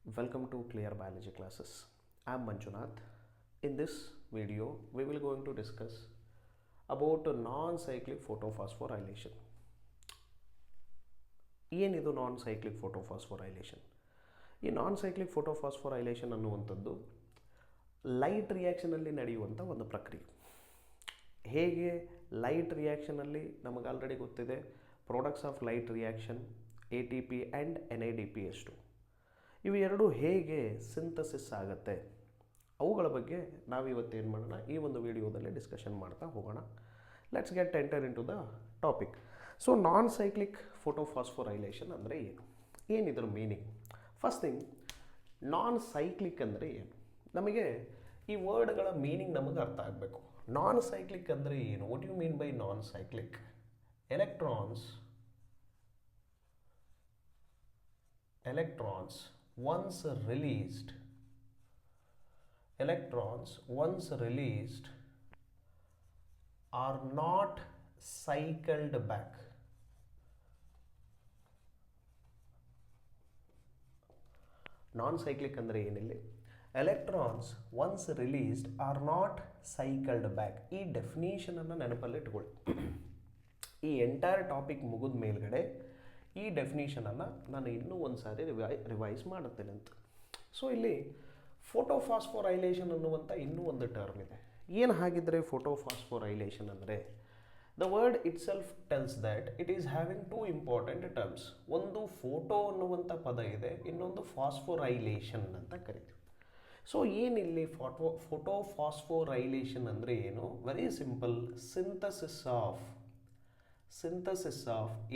Welcome to Clear Biology classes. I am Manjunath. In this video, we will going to discuss about non-cyclic photophosphorylation. ಏನಿದು ನಾನ್ cyclic ಫೋಟೋಫಾಸ್ಫೊರೈಲೇಷನ್? ಈ ನಾನ್ cyclic ಫೋಟೋಫಾಸ್ಫೊರೈಲೇಷನ್ ಅನ್ನುವಂಥದ್ದು light ರಿಯಾಕ್ಷನಲ್ಲಿ ನಡೆಯುವಂಥ ಒಂದು ಪ್ರಕ್ರಿಯೆ. ಹೇಗೆ light ರಿಯಾಕ್ಷನಲ್ಲಿ ನಮಗೆ ಆಲ್ರೆಡಿ ಗೊತ್ತಿದೆ, products of light reaction ATP and NADPH2 ಇವು ಎರಡು ಹೇಗೆ ಸಿಂಥಸಿಸ್ ಆಗುತ್ತೆ ಅವುಗಳ ಬಗ್ಗೆ ನಾವು ಇವತ್ತೇನು ಮಾಡೋಣ, ಈ ಒಂದು ವಿಡಿಯೋದಲ್ಲಿ ಡಿಸ್ಕಷನ್ ಮಾಡ್ತಾ ಹೋಗೋಣ. Let's get enter into the topic. So non cyclic photophosphorylation ಅಂದರೆ ಏನಿದ್ರ meaning? First thing, non cyclic ಅಂದರೆ ಏನು? ನಮಗೆ ಈ ವರ್ಡ್ಗಳ ಮೀನಿಂಗ್ ನಮಗೆ ಅರ್ಥ ಆಗಬೇಕು. ನಾನ್ ಸೈಕ್ಲಿಕ್ ಅಂದರೆ ಏನು? What you mean by non cyclic? Electrons once released are not cycled back. Non cyclic ಅಂದರೆ ಏನಿಲ್ಲ, electrons once released are not cycled back. ಈ ಡೆಫಿನೇಷನನ್ನು ನೆನಪಲ್ಲಿ ಇಟ್ಕೊಳ್ಳಿ. ಈ ಎಂಟೈರ್ ಟಾಪಿಕ್ ಮುಗಿದ ಮೇಲ್ಗಡೆ ಈ ಡೆಫಿನೇಷನನ್ನು ನಾನು ಇನ್ನೂ ಒಂದು ಸಾರಿ ರಿವೈಸ್ ಮಾಡುತ್ತೇನೆ ಅಂತ. ಸೊ ಇಲ್ಲಿ ಫೋಟೋಫಾಸ್ಫೊರೈಲೇಷನ್ ಅನ್ನುವಂಥ ಇನ್ನೂ ಒಂದು ಟರ್ಮ್ ಇದೆ. ಏನು ಹಾಗಿದ್ರೆ ಫೋಟೋಫಾಸ್ಫೊರೈಲೇಷನ್ ಅಂದರೆ, the word it self tells that it is having two important terms. ಒಂದು ಫೋಟೋ ಅನ್ನುವಂಥ ಪದ ಇದೆ, ಇನ್ನೊಂದು ಫಾಸ್ಫೊರೈಲೇಷನ್ ಅಂತ ಕರಿತೀವಿ. ಸೊ ಏನಿಲ್ಲಿ ಫೋಟೋಫಾಸ್ಫೊರೈಲೇಷನ್ ಅಂದರೆ ಏನು? Very simple, synthesis of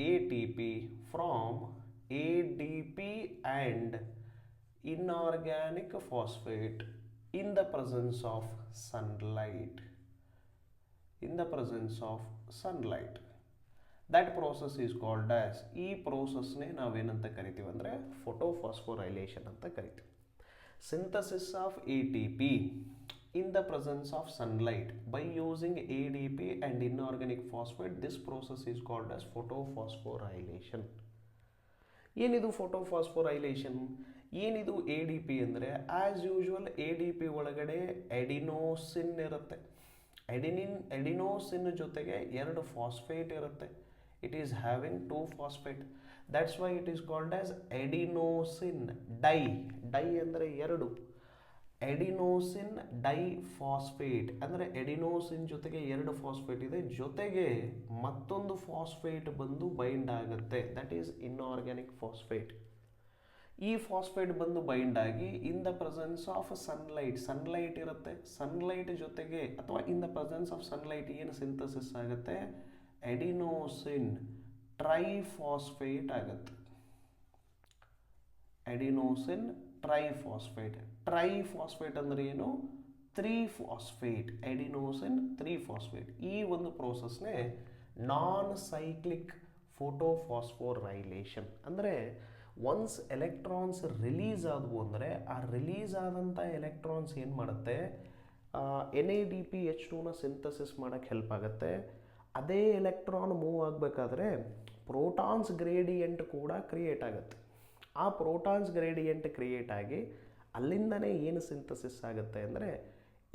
ATP from ADP and inorganic phosphate in the presence of sunlight. That process is called as, ಈ ಪ್ರೋಸೆಸ್ನೇ ನಾವೇನಂತ ಕರಿತೀವಿ ಅಂದರೆ ಫೋಟೋಫಾಸ್ಫೊರೈಲೇಷನ್ ಅಂತ ಕರಿತೀವಿ. Synthesis of ATP in the presence of sunlight by using ADP and inorganic phosphate, this process is called as photophosphorylation. ಏನಿದು ಫೋಟೋಫಾಸ್ಫೊರೈಲೇಷನ್? ಏನಿದು ADP ಅಂದರೆ, as usual ADP ಒಳಗಡೆ ಎಡಿನೋಸಿನ್ ಇರುತ್ತೆ. ಎಡಿನೋಸಿನ್ ಜೊತೆಗೆ ಎರಡು ಫಾಸ್ಫೇಟ್ ಇರುತ್ತೆ. It is having two phosphate. That's why it is called as adenosine di ಅಂದರೆ ಎರಡು. ಎಡಿನೋಸಿನ್ ಡೈಫಾಸ್ಫೇಟ್ ಅಂದರೆ ಎಡಿನೋಸಿನ್ ಜೊತೆಗೆ ಎರಡು ಫಾಸ್ಫೇಟ್ ಇದೆ, ಜೊತೆಗೆ ಮತ್ತೊಂದು ಫಾಸ್ಫೇಟ್ ಬಂದು ಬೈಂಡ್ ಆಗುತ್ತೆ, ದಟ್ ಈಸ್ ಇನ್ಆರ್ಗ್ಯಾನಿಕ್ ಫಾಸ್ಫೇಟ್. ಈ ಫಾಸ್ಫೇಟ್ ಬಂದು ಬೈಂಡ್ ಆಗಿ ಇನ್ ದ ಪ್ರೆಸೆನ್ಸ್ ಆಫ್ ಸನ್ಲೈಟ್ ಇರುತ್ತೆ. ಸನ್ಲೈಟ್ ಜೊತೆಗೆ ಅಥವಾ ಇನ್ ದ ಪ್ರೆಸೆನ್ಸ್ ಆಫ್ ಸನ್ಲೈಟ್ ಏನು ಸಿಂಥಸಿಸ್ ಆಗುತ್ತೆ? ಎಡಿನೋಸಿನ್ ಟ್ರೈಫಾಸ್ಫೇಟ್ ಆಗುತ್ತೆ. ಎಡಿನೋಸಿನ್ ಟ್ರೈಫಾಸ್ಫೇಟ್ ಅಂದರೆ ಏನು? 3 ಫಾಸ್ಫೇಟ್. Adenosine 3 phosphate. ಈ ಒಂದು ಪ್ರೋಸೆಸ್ನೇ ನಾನ್ ಸೈಕ್ಲಿಕ್ ಫೋಟೋಫಾಸ್ಫೊರೈಲೇಷನ್. ಅಂದರೆ ಒನ್ಸ್ ಎಲೆಕ್ಟ್ರಾನ್ಸ್ ರಿಲೀಸ್ ಆದವು ಅಂದರೆ, ಆ ರಿಲೀಸ್ ಆದಂಥ ಎಲೆಕ್ಟ್ರಾನ್ಸ್ ಏನು ಮಾಡುತ್ತೆ? NADPH2ನ ಸಿಂಥಸಿಸ್ ಮಾಡೋಕ್ಕೆ ಹೆಲ್ಪ್ ಆಗುತ್ತೆ. ಅದೇ ಎಲೆಕ್ಟ್ರಾನ್ ಮೂವ್ ಆಗಬೇಕಾದ್ರೆ ಪ್ರೋಟಾನ್ಸ್ ಗ್ರೇಡಿಯಂಟ್ ಕೂಡ ಕ್ರಿಯೇಟ್ ಆಗುತ್ತೆ. ಆ ಪ್ರೋಟಾನ್ಸ್ ಗ್ರೇಡಿಯಂಟ್ ಕ್ರಿಯೇಟ್ ಆಗಿ ಅಲ್ಲಿಂದನೇ ಏನು ಸಿಂಥಸಿಸ್ ಆಗುತ್ತೆ ಅಂದರೆ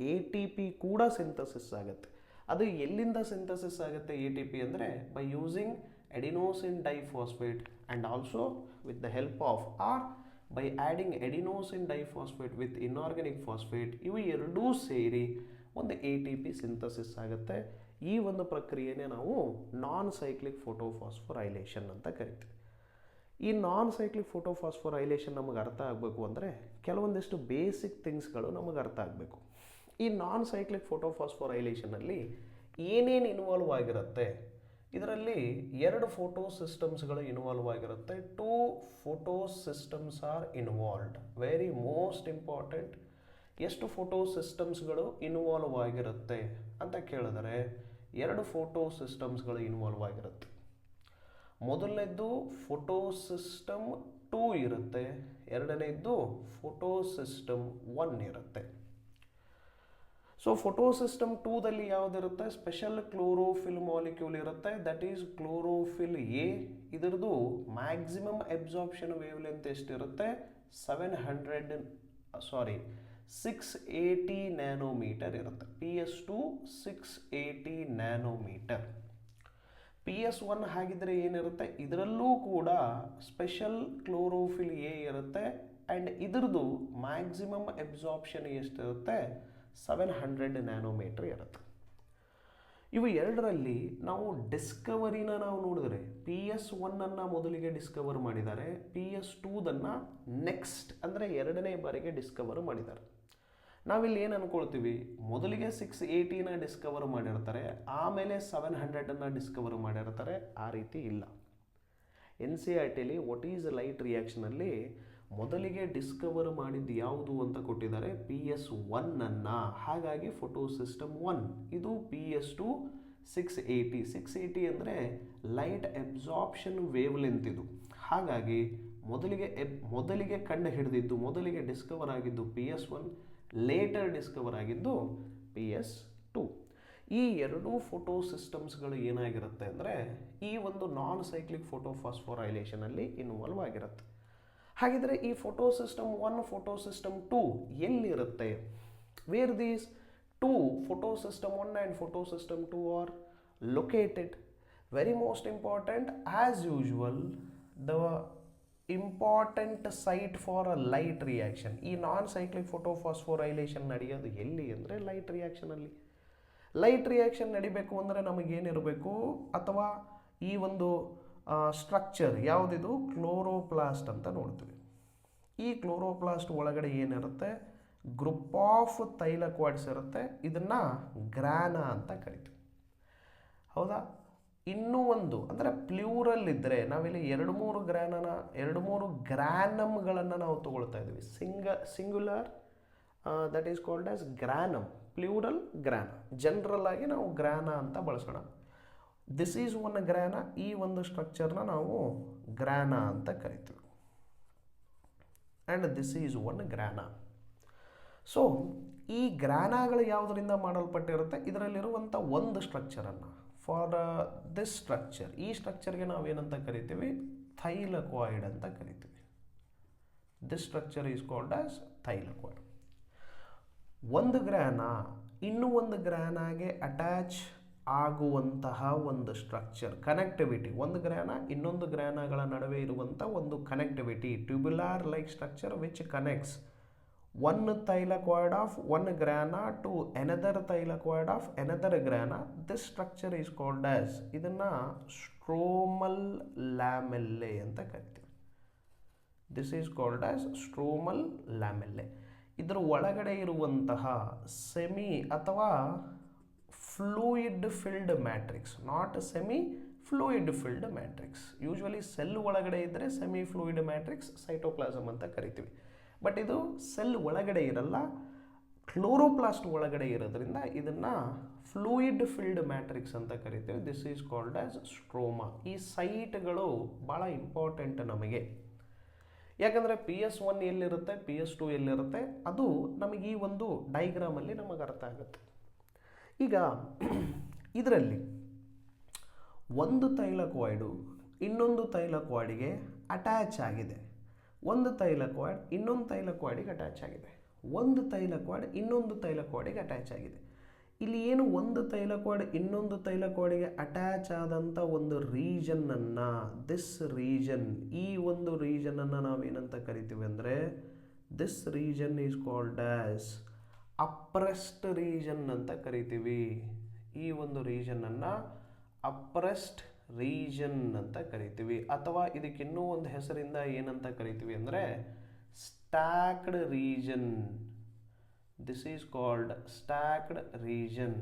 ATP ಕೂಡ ಸಿಂಥಸಿಸ್ ಆಗುತ್ತೆ. ಅದು ಎಲ್ಲಿಂದ ಸಿಂಥಸಿಸ್ ಆಗುತ್ತೆ ATP ಅಂದರೆ, by using adenosine diphosphate and also with the help of by adding adenosine diphosphate with inorganic phosphate. ಇವು ಎರಡೂ ಸೇರಿ ಒಂದು ATP ಸಿಂಥಸಿಸ್ ಆಗುತ್ತೆ. ಈ ಒಂದು ಪ್ರಕ್ರಿಯೆನೇ ನಾವು ನಾನ್ ಸೈಕ್ಲಿಕ್ ಫೋಟೋಫಾಸ್ಫೊರೈಲೇಷನ್ ಅಂತ ಕರಿತೀವಿ. ಈ ನಾನ್ ಸೈಕ್ಲಿಕ್ ಫೋಟೋಫಾಸ್ಫೊರೈಲೇಷನ್ ನಮಗೆ ಅರ್ಥ ಆಗಬೇಕು ಅಂದರೆ ಕೆಲವೊಂದಿಷ್ಟು ಬೇಸಿಕ್ ಥಿಂಗ್ಸ್ಗಳು ನಮಗೆ ಅರ್ಥ ಆಗಬೇಕು. ಈ ನಾನ್ ಸೈಕ್ಲಿಕ್ ಫೋಟೋಫಾಸ್ಫೊರೈಲೇಷನಲ್ಲಿ ಏನೇನು ಇನ್ವಾಲ್ವ್ ಆಗಿರುತ್ತೆ? ಇದರಲ್ಲಿ ಎರಡು ಫೋಟೋ ಸಿಸ್ಟಮ್ಸ್ಗಳು ಇನ್ವಾಲ್ವ್ ಆಗಿರುತ್ತೆ. 2 photo systems are involved. Very most important. ಎಷ್ಟು ಫೋಟೋ ಸಿಸ್ಟಮ್ಸ್ಗಳು ಇನ್ವಾಲ್ವ್ ಆಗಿರುತ್ತೆ ಅಂತ ಕೇಳಿದರೆ, 2 ಫೋಟೋ ಸಿಸ್ಟಮ್ಸ್ಗಳು ಇನ್ವಾಲ್ವ್ ಆಗಿರುತ್ತೆ. ಮೊದಲನೇದ್ದು ಫೋಟೋ ಸಿಸ್ಟಮ್ 2 ಇರುತ್ತೆ, ಎರಡನೇದ್ದು ಫೋಟೋ ಸಿಸ್ಟಮ್ 1 ಇರುತ್ತೆ. ಸೊ ಫೋಟೋ ಸಿಸ್ಟಮ್ 2ದಲ್ಲಿ ಯಾವುದಿರುತ್ತೆ, ಸ್ಪೆಷಲ್ ಕ್ಲೋರೋಫಿಲ್ ಮಾಲಿಕ್ಯೂಲ್ ಇರುತ್ತೆ, ದಟ್ ಈಸ್ ಕ್ಲೋರೋಫಿಲ್ ಎ. ಇದರದ್ದು ಮ್ಯಾಕ್ಸಿಮಮ್ ಅಬ್ಸಾರ್ಪ್ಷನ್ ವೇವ್ ಲೆಂತ್ ಎಷ್ಟಿರುತ್ತೆ, 680 ನ್ಯಾನೋಮೀಟರ್ ಇರುತ್ತೆ. PS2 680 nanometre. PS1 ಹಾಗಿದ್ರೆ ಏನಿರುತ್ತೆ, ಇದರಲ್ಲೂ ಕೂಡ ಸ್ಪೆಷಲ್ ಕ್ಲೋರೋಫಿಲ್ ಎ ಇರುತ್ತೆ ಆ್ಯಂಡ್ ಇದರದ್ದು ಮ್ಯಾಕ್ಸಿಮಮ್ ಅಬ್ಸಾರ್ಪ್ಷನ್ ಎಷ್ಟಿರುತ್ತೆ, 700 ನ್ಯಾನೋಮೀಟರ್ ಇರುತ್ತೆ. ಇವು ಎರಡರಲ್ಲಿ ನಾವು ಡಿಸ್ಕವರಿನ ನಾವು ನೋಡಿದ್ರೆ PS1 ಮೊದಲಿಗೆ ಡಿಸ್ಕವರ್ ಮಾಡಿದ್ದಾರೆ, PS2 ನೆಕ್ಸ್ಟ್ ಅಂದರೆ ಎರಡನೇ ಬಾರಿಗೆ ಡಿಸ್ಕವರ್ ಮಾಡಿದ್ದಾರೆ. ನಾವಿಲ್ಲಿ ಏನು ಅಂದ್ಕೊಳ್ತೀವಿ, ಮೊದಲಿಗೆ 680 ಡಿಸ್ಕವರ್ ಮಾಡಿರ್ತಾರೆ, ಆಮೇಲೆ 700 ಡಿಸ್ಕವರ್ ಮಾಡಿರ್ತಾರೆ. ಆ ರೀತಿ ಇಲ್ಲ. NCERTಲಿ ವಾಟ್ ಈಸ್ ಲೈಟ್ ರಿಯಾಕ್ಷನಲ್ಲಿ ಮೊದಲಿಗೆ ಡಿಸ್ಕವರ್ ಮಾಡಿದ್ದು ಯಾವುದು ಅಂತ ಕೊಟ್ಟಿದ್ದಾರೆ, PS1. ಹಾಗಾಗಿ ಫೋಟೋ ಸಿಸ್ಟಮ್ 1. ಇದು PS2 680 ಅಂದರೆ ಲೈಟ್ ಅಬ್ಸಾರ್ಪ್ಷನ್ ವೇವ್ ಲೆಂತ್ ಇದು. ಹಾಗಾಗಿ ಮೊದಲಿಗೆ ಕಂಡು ಹಿಡಿದಿದ್ದು, ಮೊದಲಿಗೆ ಡಿಸ್ಕವರ್ ಆಗಿದ್ದು PS1, ಲೇಟರ್ ಡಿಸ್ಕವರ್ ಆಗಿದ್ದು PS2. ಈ ಎರಡೂ ಫೋಟೋ ಸಿಸ್ಟಮ್ಸ್ಗಳು ಏನಾಗಿರುತ್ತೆ ಅಂದರೆ ಈ ಒಂದು ನಾನ್ ಸೈಕ್ಲಿಕ್ ಫೋಟೋ ಫಾಸ್ಫೋರೈಲೇಷನಲ್ಲಿ ಇನ್ವಾಲ್ವ್ ಆಗಿರುತ್ತೆ. ಹಾಗಿದ್ರೆ ಈ ಫೋಟೋ ಸಿಸ್ಟಮ್ 1, ಫೋಟೋ ಸಿಸ್ಟಮ್ 2 ಎಲ್ಲಿರುತ್ತೆ? Where these two photo system 1 and photo system 2 are located? Very most important, as usual the important site for a light reaction. ಈ ನಾನ್ cyclic photo ಫಾಸ್ಫೋರೈಲೇಷನ್ ನಡೆಯೋದು ಎಲ್ಲಿ ಅಂದರೆ light ರಿಯಾಕ್ಷನಲ್ಲಿ. Light reaction ನಡಿಬೇಕು ಅಂದರೆ ನಮಗೇನಿರಬೇಕು, ಅಥವಾ ಈ ಒಂದು ಸ್ಟ್ರಕ್ಚರ್ ಯಾವುದಿದು, ಕ್ಲೋರೋಪ್ಲಾಸ್ಟ್ ಅಂತ ನೋಡ್ತೀವಿ. ಈ ಕ್ಲೋರೋಪ್ಲಾಸ್ಟ್ ಒಳಗಡೆ ಏನಿರುತ್ತೆ, ಗ್ರೂಪ್ ಆಫ್ ಥೈಲಕೋಯ್ಡ್ಸ್ ಇರುತ್ತೆ. ಇದನ್ನು ಗ್ರಾನಾ ಅಂತ ಕರಿತೀವಿ. ಹೌದಾ? ಇನ್ನೂ ಒಂದು ಅಂದರೆ ಪ್ಲ್ಯೂರಲ್ ಇದ್ದರೆ ನಾವಿಲ್ಲಿ 2-3 ಗ್ರಾನಮ್ಗಳನ್ನು ನಾವು ತಗೊಳ್ತಾ ಇದ್ದೀವಿ. Singular that is called as ಗ್ರಾನಮ್, plural ಗ್ರಾನ. General ಆಗಿ ನಾವು ಗ್ರಾನಾ ಅಂತ ಬಳಸೋಣ. This is 1 ಗ್ರಾನ. ಈ ಒಂದು ಸ್ಟ್ರಕ್ಚರ್ನ ನಾವು ಗ್ರಾನಾ ಅಂತ ಕರಿತೀವಿ. And this is 1 grana. So ಈ ಗ್ರಾನಾಗಳು ಯಾವುದರಿಂದ ಮಾಡಲ್ಪಟ್ಟಿರುತ್ತೆ, ಇದರಲ್ಲಿರುವಂಥ ಒಂದು ಸ್ಟ್ರಕ್ಚರನ್ನು, ಫಾರ್ ದಿಸ್ ಸ್ಟ್ರಕ್ಚರ್, ಈ ಸ್ಟ್ರಕ್ಚರ್ಗೆ ನಾವೇನಂತ ಕರಿತೀವಿ, ಥೈಲಕಾಯ್ಡ್ ಅಂತ ಕರಿತೀವಿ. This structure is called as thylakoid. ಒಂದು ಗ್ರಾನ ಇನ್ನೂ ಒಂದು ಗ್ರಾನಾಗೆ ಅಟ್ಯಾಚ್ ಆಗುವಂತಹ ಒಂದು ಸ್ಟ್ರಕ್ಚರ್, ಕನೆಕ್ಟಿವಿಟಿ. ಒಂದು ಗ್ರಾನ ಇನ್ನೊಂದು ಗ್ರಾನಗಳ ನಡುವೆ ಇರುವಂಥ ಒಂದು connectivity, tubular like structure which connects one thylakoid of one grana to another thylakoid of another grana. This structure is called as, ಇದನ್ನ ಸ್ಟ್ರೋಮಲ್ ಲ್ಯಾಮೆಲ್ಲೆ ಅಂತ ಕರಿತೀವಿ. This is called as stromal lamellae. ಇದರ ಒಳಗಡೆ ಇರುವಂತಹ ಸೆಮಿ ಅಥವಾ fluid filled matrix, not semi fluid filled matrix. Usually cell ಒಳಗಡೆ ಇದ್ದರೆ semi fluid matrix cytoplasm ಅಂತ ಕರಿತೀವಿ. ಬಟ್ ಇದು ಸೆಲ್ ಒಳಗಡೆ ಇರಲ್ಲ, ಕ್ಲೋರೋಪ್ಲಾಸ್ಟ್ ಒಳಗಡೆ ಇರೋದ್ರಿಂದ ಇದನ್ನು ಫ್ಲೂಯಿಡ್ ಫಿಲ್ಡ್ ಮ್ಯಾಟ್ರಿಕ್ಸ್ ಅಂತ ಕರಿತೀವಿ. This is called as stroma. ಈ ಸೈಟ್ಗಳು ಭಾಳ ಇಂಪಾರ್ಟೆಂಟ್ ನಮಗೆ, ಯಾಕಂದರೆ PS1 ಎಲ್ಲಿರುತ್ತೆ, PS2 ಎಲ್ಲಿರುತ್ತೆ, ಅದು ನಮಗೆ ಈ ಒಂದು ಡೈಗ್ರಾಮಲ್ಲಿ ನಮಗೆ ಅರ್ಥ ಆಗುತ್ತೆ. ಈಗ ಇದರಲ್ಲಿ ಒಂದು ತೈಲಕಾಯ್ಡು ಇನ್ನೊಂದು ತೈಲಕಾಯ್ಡಿಗೆ ಅಟ್ಯಾಚ್ ಆಗಿದೆ, ಒಂದು ತೈಲಕಾಯ್ಡ್ ಇನ್ನೊಂದು ತೈಲಕಾಯ್ಡಿಗೆ ಅಟ್ಯಾಚ್ ಆಗಿದೆ, ಒಂದು ತೈಲಕಾಯ್ಡ್ ಇನ್ನೊಂದು ತೈಲಕಾಯ್ಡಿಗೆ ಅಟ್ಯಾಚ್ ಆಗಿದೆ. ಇಲ್ಲಿ ಏನು ಒಂದು ತೈಲಕಾಯ್ಡ್ ಇನ್ನೊಂದು ತೈಲಕಾಯ್ಡಿಗೆ ಅಟ್ಯಾಚ್ ಆದಂಥ ಒಂದು ರೀಜನ್ನನ್ನು, ದಿಸ್ ರೀಜನ್, ಈ ಒಂದು ರೀಜನನ್ನು ನಾವೇನಂತ ಕರಿತೀವಿ ಅಂದರೆ this region is called as appressed region ಅಂತ ಕರಿತೀವಿ. ಈ ಒಂದು ರೀಜನನ್ನು ಅಪ್ರೆಸ್ಡ್ ರೀಜನ್ ಅಂತ ಕರಿತೀವಿ. ಅಥವಾ ಇದಕ್ಕೆ ಇನ್ನೂ ಒಂದು ಹೆಸರಿಂದ ಏನಂತ ಕರಿತೀವಿ ಅಂದರೆ stacked region. This is called stacked region.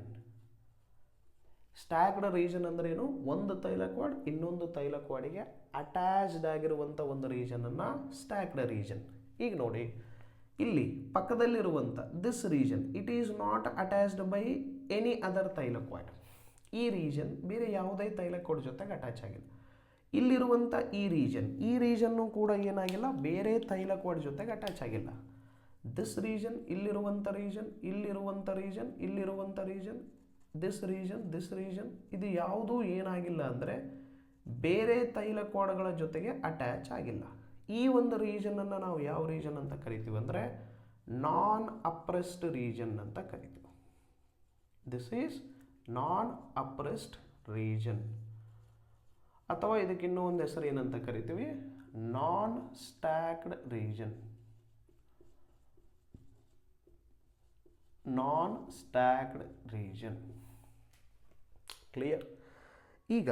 Stacked region ಅಂದ್ರೆ ಏನು, ಒಂದು ತೈಲಕಾಯ್ಡ್ ಇನ್ನೊಂದು ತೈಲಕಾಯ್ಡಿಗೆ ಅಟ್ಯಾಚ್ಡ್ ಆಗಿರುವಂಥ ಒಂದು ರೀಜನನ್ನು ಸ್ಟ್ಯಾಕ್ಡ್ ರೀಜನ್. ಈಗ ನೋಡಿ ಇಲ್ಲಿ ಪಕ್ಕದಲ್ಲಿರುವಂಥ this region, it is not attached by any other thylakoid. ಈ ರೀಜನ್ ಬೇರೆ ಯಾವುದೇ ತೈಲಕಾಯ್ಡ್ ಜೊತೆಗೆ ಅಟ್ಯಾಚ್ ಆಗಿಲ್ಲ. ಇಲ್ಲಿರುವಂಥ ಈ ರೀಜನ್ನು ಕೂಡ ಏನಾಗಿಲ್ಲ, ಬೇರೆ ತೈಲಕಾಯ್ಡ್ ಜೊತೆಗೆ ಅಟ್ಯಾಚ್ ಆಗಿಲ್ಲ. ದಿಸ್ ರೀಜನ್, ಇಲ್ಲಿರುವಂಥ ರೀಜನ್, ಇಲ್ಲಿರುವಂಥ ರೀಜನ್, ಇಲ್ಲಿರುವಂಥ ರೀಜನ್, ದಿಸ್ ರೀಜನ್, ಇದು ಯಾವುದೂ ಏನಾಗಿಲ್ಲ ಅಂದರೆ ಬೇರೆ ತೈಲಕೋಡಗಳ ಜೊತೆಗೆ ಅಟ್ಯಾಚ್ ಆಗಿಲ್ಲ. ಈ ಒಂದು ರೀಜನನ್ನು ನಾವು ಯಾವ ರೀಜನ್ ಅಂತ ಕರಿತೀವಿ ಅಂದರೆ ನಾನ್ ಅಪ್ರೆಸ್ಡ್ ರೀಜನ್ ಅಂತ ಕರಿತೀವಿ. This is non appressed region, ಅಥವಾ ಇದಕ್ಕೆ ಇನ್ನೂ ಒಂದು ಹೆಸರು ಏನಂತ ಕರಿತೀವಿ, ನಾನ್ stacked region. Non stacked region. Clear? ಈಗ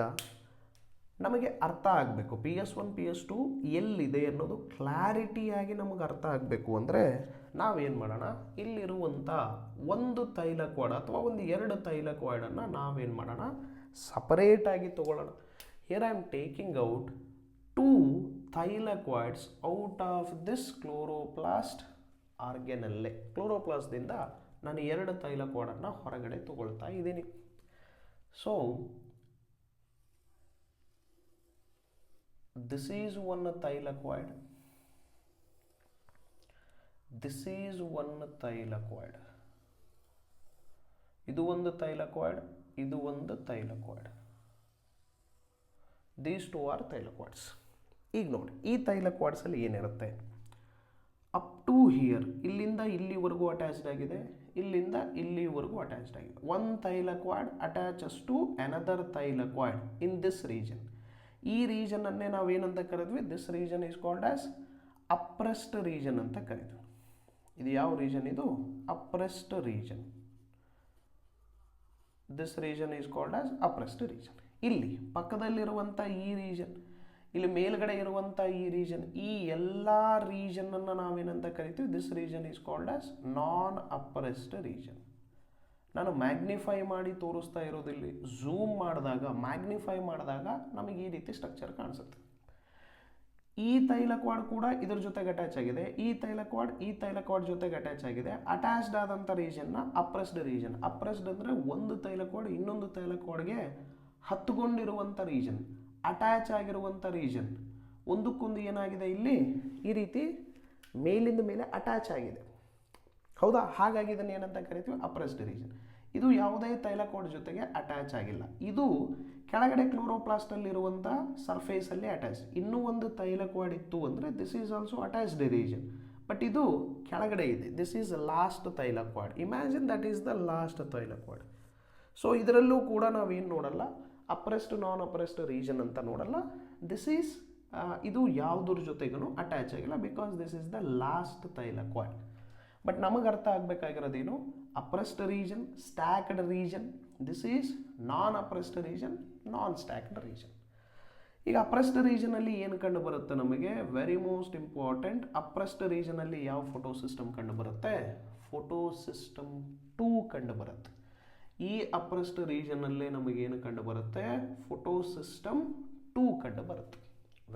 ನಮಗೆ ಅರ್ಥ ಆಗಬೇಕು PS1 PS2 ಎಲ್ಲಿದೆ ಅನ್ನೋದು ಕ್ಲಾರಿಟಿಯಾಗಿ ನಮಗೆ ಅರ್ಥ ಆಗಬೇಕು ಅಂದರೆ ನಾವೇನು ಮಾಡೋಣ, ಇಲ್ಲಿರುವಂಥ ಒಂದು ತೈಲಕೋಡ್ ಅಥವಾ ಒಂದು 2 ತೈಲಕೋಡನ್ನು ನಾವೇನು ಮಾಡೋಣ, ಸಪರೇಟಾಗಿ ತಗೊಳ್ಳೋಣ. Here I am taking out 2 thylakoids out of this chloroplast organelle. ಕ್ಲೋರೋಪ್ಲಾಸ್ಟ್ದಿಂದ ನಾನು 2 ತೈಲಕೋಡನ್ನು ಹೊರಗಡೆ ತಗೊಳ್ತಾ ಇದ್ದೀನಿ. So this is one thylakoid, this is one thylakoid, ಇದು ಒಂದು thylakoid, ಇದು ಒಂದು thylakoid. These two are thylakoids. ಈಗ ನೋಡಿ, ಈ thylakoids ಅಲ್ಲಿ ಏನಿರುತ್ತೆ, ಅಪ್ ಟು ಹಿಯರ್, ಇಲ್ಲಿಂದ ಇಲ್ಲಿವರೆಗೂ ಅಟ್ಯಾಚ್ಡ್ ಆಗಿದೆ, ಇಲ್ಲಿಂದ ಇಲ್ಲಿವರೆಗೂ ಅಟ್ಯಾಚ್ಡ್ ಆಗಿದೆ. One thylakoid attaches to another thylakoid in this region. ಈ ರೀಜನನ್ನೇ ನಾವೇನಂತ ಕರೆದ್ವಿ, this region is called as appressed region ಅಂತ ಕರಿತೀವಿ. ಇದು ಯಾವ ರೀಜನ್? ಇದು appressed region. This region is called as appressed region. ಇಲ್ಲಿ ಪಕ್ಕದಲ್ಲಿರುವಂಥ ಈ ರೀಜನ್, ಇಲ್ಲಿ ಮೇಲ್ಗಡೆ ಇರುವಂಥ ಈ ರೀಜನ್, ಈ ಎಲ್ಲ ರೀಜನನ್ನು ನಾವೇನಂತ ಕರಿತೀವಿ, this region is called as non appressed region. ನಾನು ಮ್ಯಾಗ್ನಿಫೈ ಮಾಡಿ ತೋರಿಸ್ತಾ ಇರೋದಿಲ್ಲಿ, ಝೂಮ್ ಮಾಡಿದಾಗ, ಮ್ಯಾಗ್ನಿಫೈ ಮಾಡಿದಾಗ ನಮಗೆ ಈ ರೀತಿ ಸ್ಟ್ರಕ್ಚರ್ ಕಾಣಿಸುತ್ತೆ. ಈ ತೈಲಕೋಡ್ ಕೂಡ ಇದರ ಜೊತೆಗೆ ಅಟ್ಯಾಚ್ ಆಗಿದೆ, ಈ ತೈಲಕೋಡ್ ಜೊತೆಗೆ ಅಟ್ಯಾಚ್ ಆಗಿದೆ. ಅಟ್ಯಾಚ್ಡ್ ಆದಂಥ ರೀಜನ್ನ ಅಪ್ರೆಸ್ಡ್ ರೀಜನ್. ಅಪ್ರೆಸ್ಡ್ ಅಂದರೆ ಒಂದು ತೈಲಕೋಡ್ ಇನ್ನೊಂದು ತೈಲಕೋಡ್ಗೆ ಹತ್ತುಕೊಂಡಿರುವಂಥ ರೀಜನ್, ಅಟ್ಯಾಚ್ ಆಗಿರುವಂಥ ರೀಜನ್. ಒಂದಕ್ಕೊಂದು ಏನಾಗಿದೆ, ಇಲ್ಲಿ ಈ ರೀತಿ ಮೇಲಿಂದ ಮೇಲೆ ಅಟ್ಯಾಚ್ ಆಗಿದೆ, ಹೌದಾ? ಹಾಗಾಗಿ ಇದನ್ನು ಏನಂತ ಕರಿತೀವಿ, ಅಪ್ರೆಸ್ಡ್ ರೀಜನ್. ಇದು ಯಾವುದೇ ತೈಲಕೋಡ್ ಜೊತೆಗೆ ಅಟ್ಯಾಚ್ ಆಗಿಲ್ಲ. ಇದು ಕೆಳಗಡೆ ಕ್ಲೋರೋಪ್ಲಾಸ್ಟಲ್ಲಿರುವಂಥ ಸರ್ಫೇಸಲ್ಲಿ ಅಟ್ಯಾಚ್. ಇನ್ನೂ ಒಂದು ತೈಲಕೋಡ್ ಇತ್ತು ಅಂದರೆ this is also attached region, but ಇದು ಕೆಳಗಡೆ ಇದೆ. This is last thylakoid. Imagine that is the last thylakoid. So ಇದರಲ್ಲೂ ಕೂಡ ನಾವೇನು ನೋಡಲ್ಲ, ಅಪ್ರೆಸ್ಡ್ ನಾನ್ ಅಪ್ರೆಸ್ಡ್ ರೀಜನ್ ಅಂತ ನೋಡಲ್ಲ. ದಿಸ್ ಈಸ್ ಇದು ಯಾವುದ್ರ ಜೊತೆಗೂ ಅಟ್ಯಾಚ್ ಆಗಿಲ್ಲ, because this is the last thylakoid. But ನಮಗೆ ಅರ್ಥ ಆಗಬೇಕಾಗಿರೋದೇನು, appressed region, stacked region. This is non appressed region, non stacked region. ಈಗ ಅಪ್ರೆಸ್ಡ್ ರೀಜನಲ್ಲಿ ಏನು ಕಂಡು ಬರುತ್ತೆ ನಮಗೆ, ವೆರಿ ಮೋಸ್ಟ್ ಇಂಪಾರ್ಟೆಂಟ್, ಅಪ್ರೆಸ್ಡ್ ರೀಜನಲ್ಲಿ ಯಾವ ಫೋಟೋ ಸಿಸ್ಟಮ್ ಕಂಡು ಬರುತ್ತೆ, ಫೋಟೋ ಸಿಸ್ಟಮ್ 2 ಕಂಡು ಬರುತ್ತೆ. ಈ ಅಪ್ರೆಸ್ಡ್ ರೀಜನಲ್ಲೇ ನಮಗೇನು ಕಂಡು ಬರುತ್ತೆ, ಫೋಟೋ ಸಿಸ್ಟಮ್ 2 ಕಂಡು ಬರುತ್ತೆ.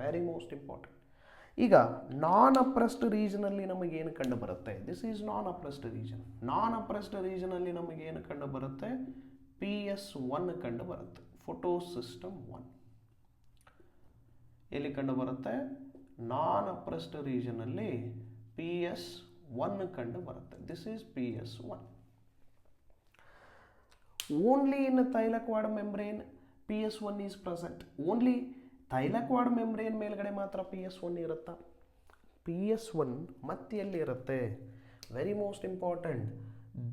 Very most important. ಈಗ ನಾನ್ ಅಪ್ರೆಸ್ಡ್ ರೀಜನಲ್ಲಿ ನಮಗೇನು ಕಂಡು ಬರುತ್ತೆ, this is non appressed region. Non appressed ರೀಜನಲ್ಲಿ ನಮಗೇನು ಕಂಡು ಬರುತ್ತೆ, PS1 ಕಂಡು ಬರುತ್ತೆ, ಫೋಟೋ ಸಿಸ್ಟಮ್ 1. ಎಲ್ಲಿ ಕಂಡು ಬರುತ್ತೆ, ನಾನ್ ಅಪ್ರೆಸ್ಡ್ ರೀಜನಲ್ಲಿ PS1 ಕಂಡು ಬರುತ್ತೆ. This is PS1. Only in thylakoid membrane PS1 is present. Only thylakoid membrane ಮೇಲ್ಗಡೆ ಮಾತ್ರ PS1 ಇರುತ್ತಾ? PS1 ಮತ್ತೆ ಎಲ್ಲಿ ಇರುತ್ತೆ? Very most important,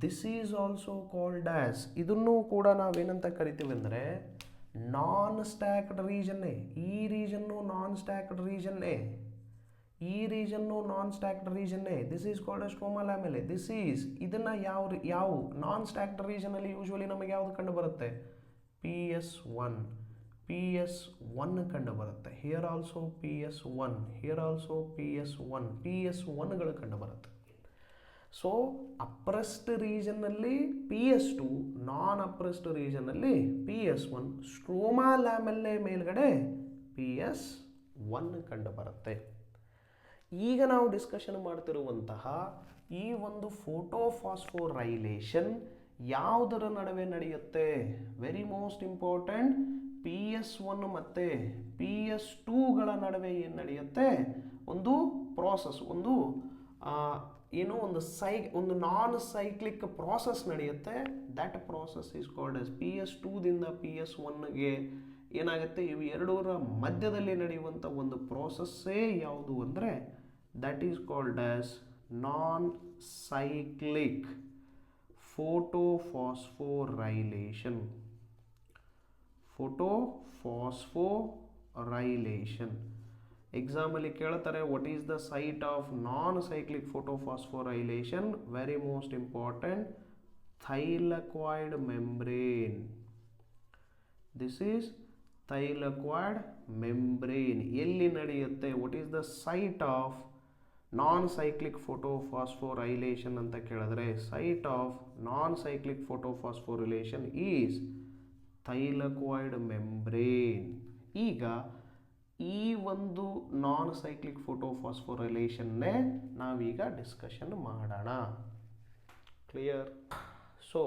this is also called as, ಇದನ್ನು ಕೂಡ ನಾವೇನಂತ ಕರಿತೀವಿ ಅಂದರೆ ನಾನ್ ಸ್ಟ್ಯಾಕ್ಡ್ ರೀಜನ್ನೇ. ಈ ರೀಜನ್ನು ನಾನ್ ಸ್ಟ್ಯಾಕ್ಡ್ ರೀಜನ್ನೇ, ಈ ರೀಜನ್ನು ನಾನ್ ಸ್ಟ್ಯಾಕ್ಡ್ ರೀಜನ್ನೇ. This is called stroma lamellae. This is, ಇದನ್ನು ಯಾವ ನಾನ್ ಸ್ಟ್ಯಾಕ್ಡ್ ರೀಜನಲ್ಲಿ ಯೂಶ್ವಲಿ ನಮಗೆ ಯಾವುದು ಕಂಡು ಬರುತ್ತೆ, PS1 ಕಂಡು ಬರುತ್ತೆ. Here also PS1, here also PS1ಗಳು ಕಂಡು ಬರುತ್ತೆ. ಸೊ ಅಪ್ರೆಸ್ಡ್ ರೀಜನ್ನಲ್ಲಿ PS2, ನಾನ್ ಅಪ್ರೆಸ್ಡ್ ರೀಜನ್ನಲ್ಲಿ PS1, ಸ್ಟ್ರೋಮಾ ಲ್ಯಾಮೆಲ್ಲೆ ಮೇಲ್ಗಡೆ PS1 ಕಂಡು ಬರುತ್ತೆ. ಈಗ ನಾವು ಡಿಸ್ಕಷನ್ ಮಾಡ್ತಿರುವಂತಹ ಈ ಒಂದು ಫೋಟೋಫಾಸ್ಫೋರೈಲೇಷನ್ ಯಾವುದರ ನಡುವೆ ನಡೆಯುತ್ತೆ, ವೆರಿ ಮೋಸ್ಟ್ ಇಂಪಾರ್ಟೆಂಟ್, PS1 ಮತ್ತು PS2ಗಳ ನಡುವೆ ಏನು ನಡೆಯುತ್ತೆ, ಒಂದು ಪ್ರಾಸೆಸ್, ಒಂದು ಏನೋ ಒಂದು ನಾನ್ ಸೈಕ್ಲಿಕ್ ಪ್ರಾಸೆಸ್ ನಡೆಯುತ್ತೆ. That process is called as PS2ದಿಂದ PS1ಗೆ ಏನಾಗುತ್ತೆ, ಇವು ಎರಡೂರ ಮಧ್ಯದಲ್ಲಿ ನಡೆಯುವಂಥ ಒಂದು ಪ್ರಾಸೆಸ್ಸೇ ಯಾವುದು ಅಂದರೆ that is called as non cyclic photophosphorylation. ಎಕ್ಸಾಮಲ್ಲಿ ಕೇಳ್ತಾರೆ, what is the site of non cyclic photophosphorylation? Very most important, thylakoid membrane. This is thylakoid membrane. ಎಲ್ಲಿ ನಡೆಯುತ್ತೆ? What is the site of non cyclic photophosphorylation ಅಂತ ಕೇಳಿದ್ರೆ, site of non cyclic photophosphorylation is thylakoid membrane. ಈಗ ಈ ಒಂದು non cyclic ಫೋಟೋಫಾಸ್ಫೋರೈಲೇಷನ್ನೇ ನಾವೀಗ discussion ಮಾಡೋಣ. Clear? So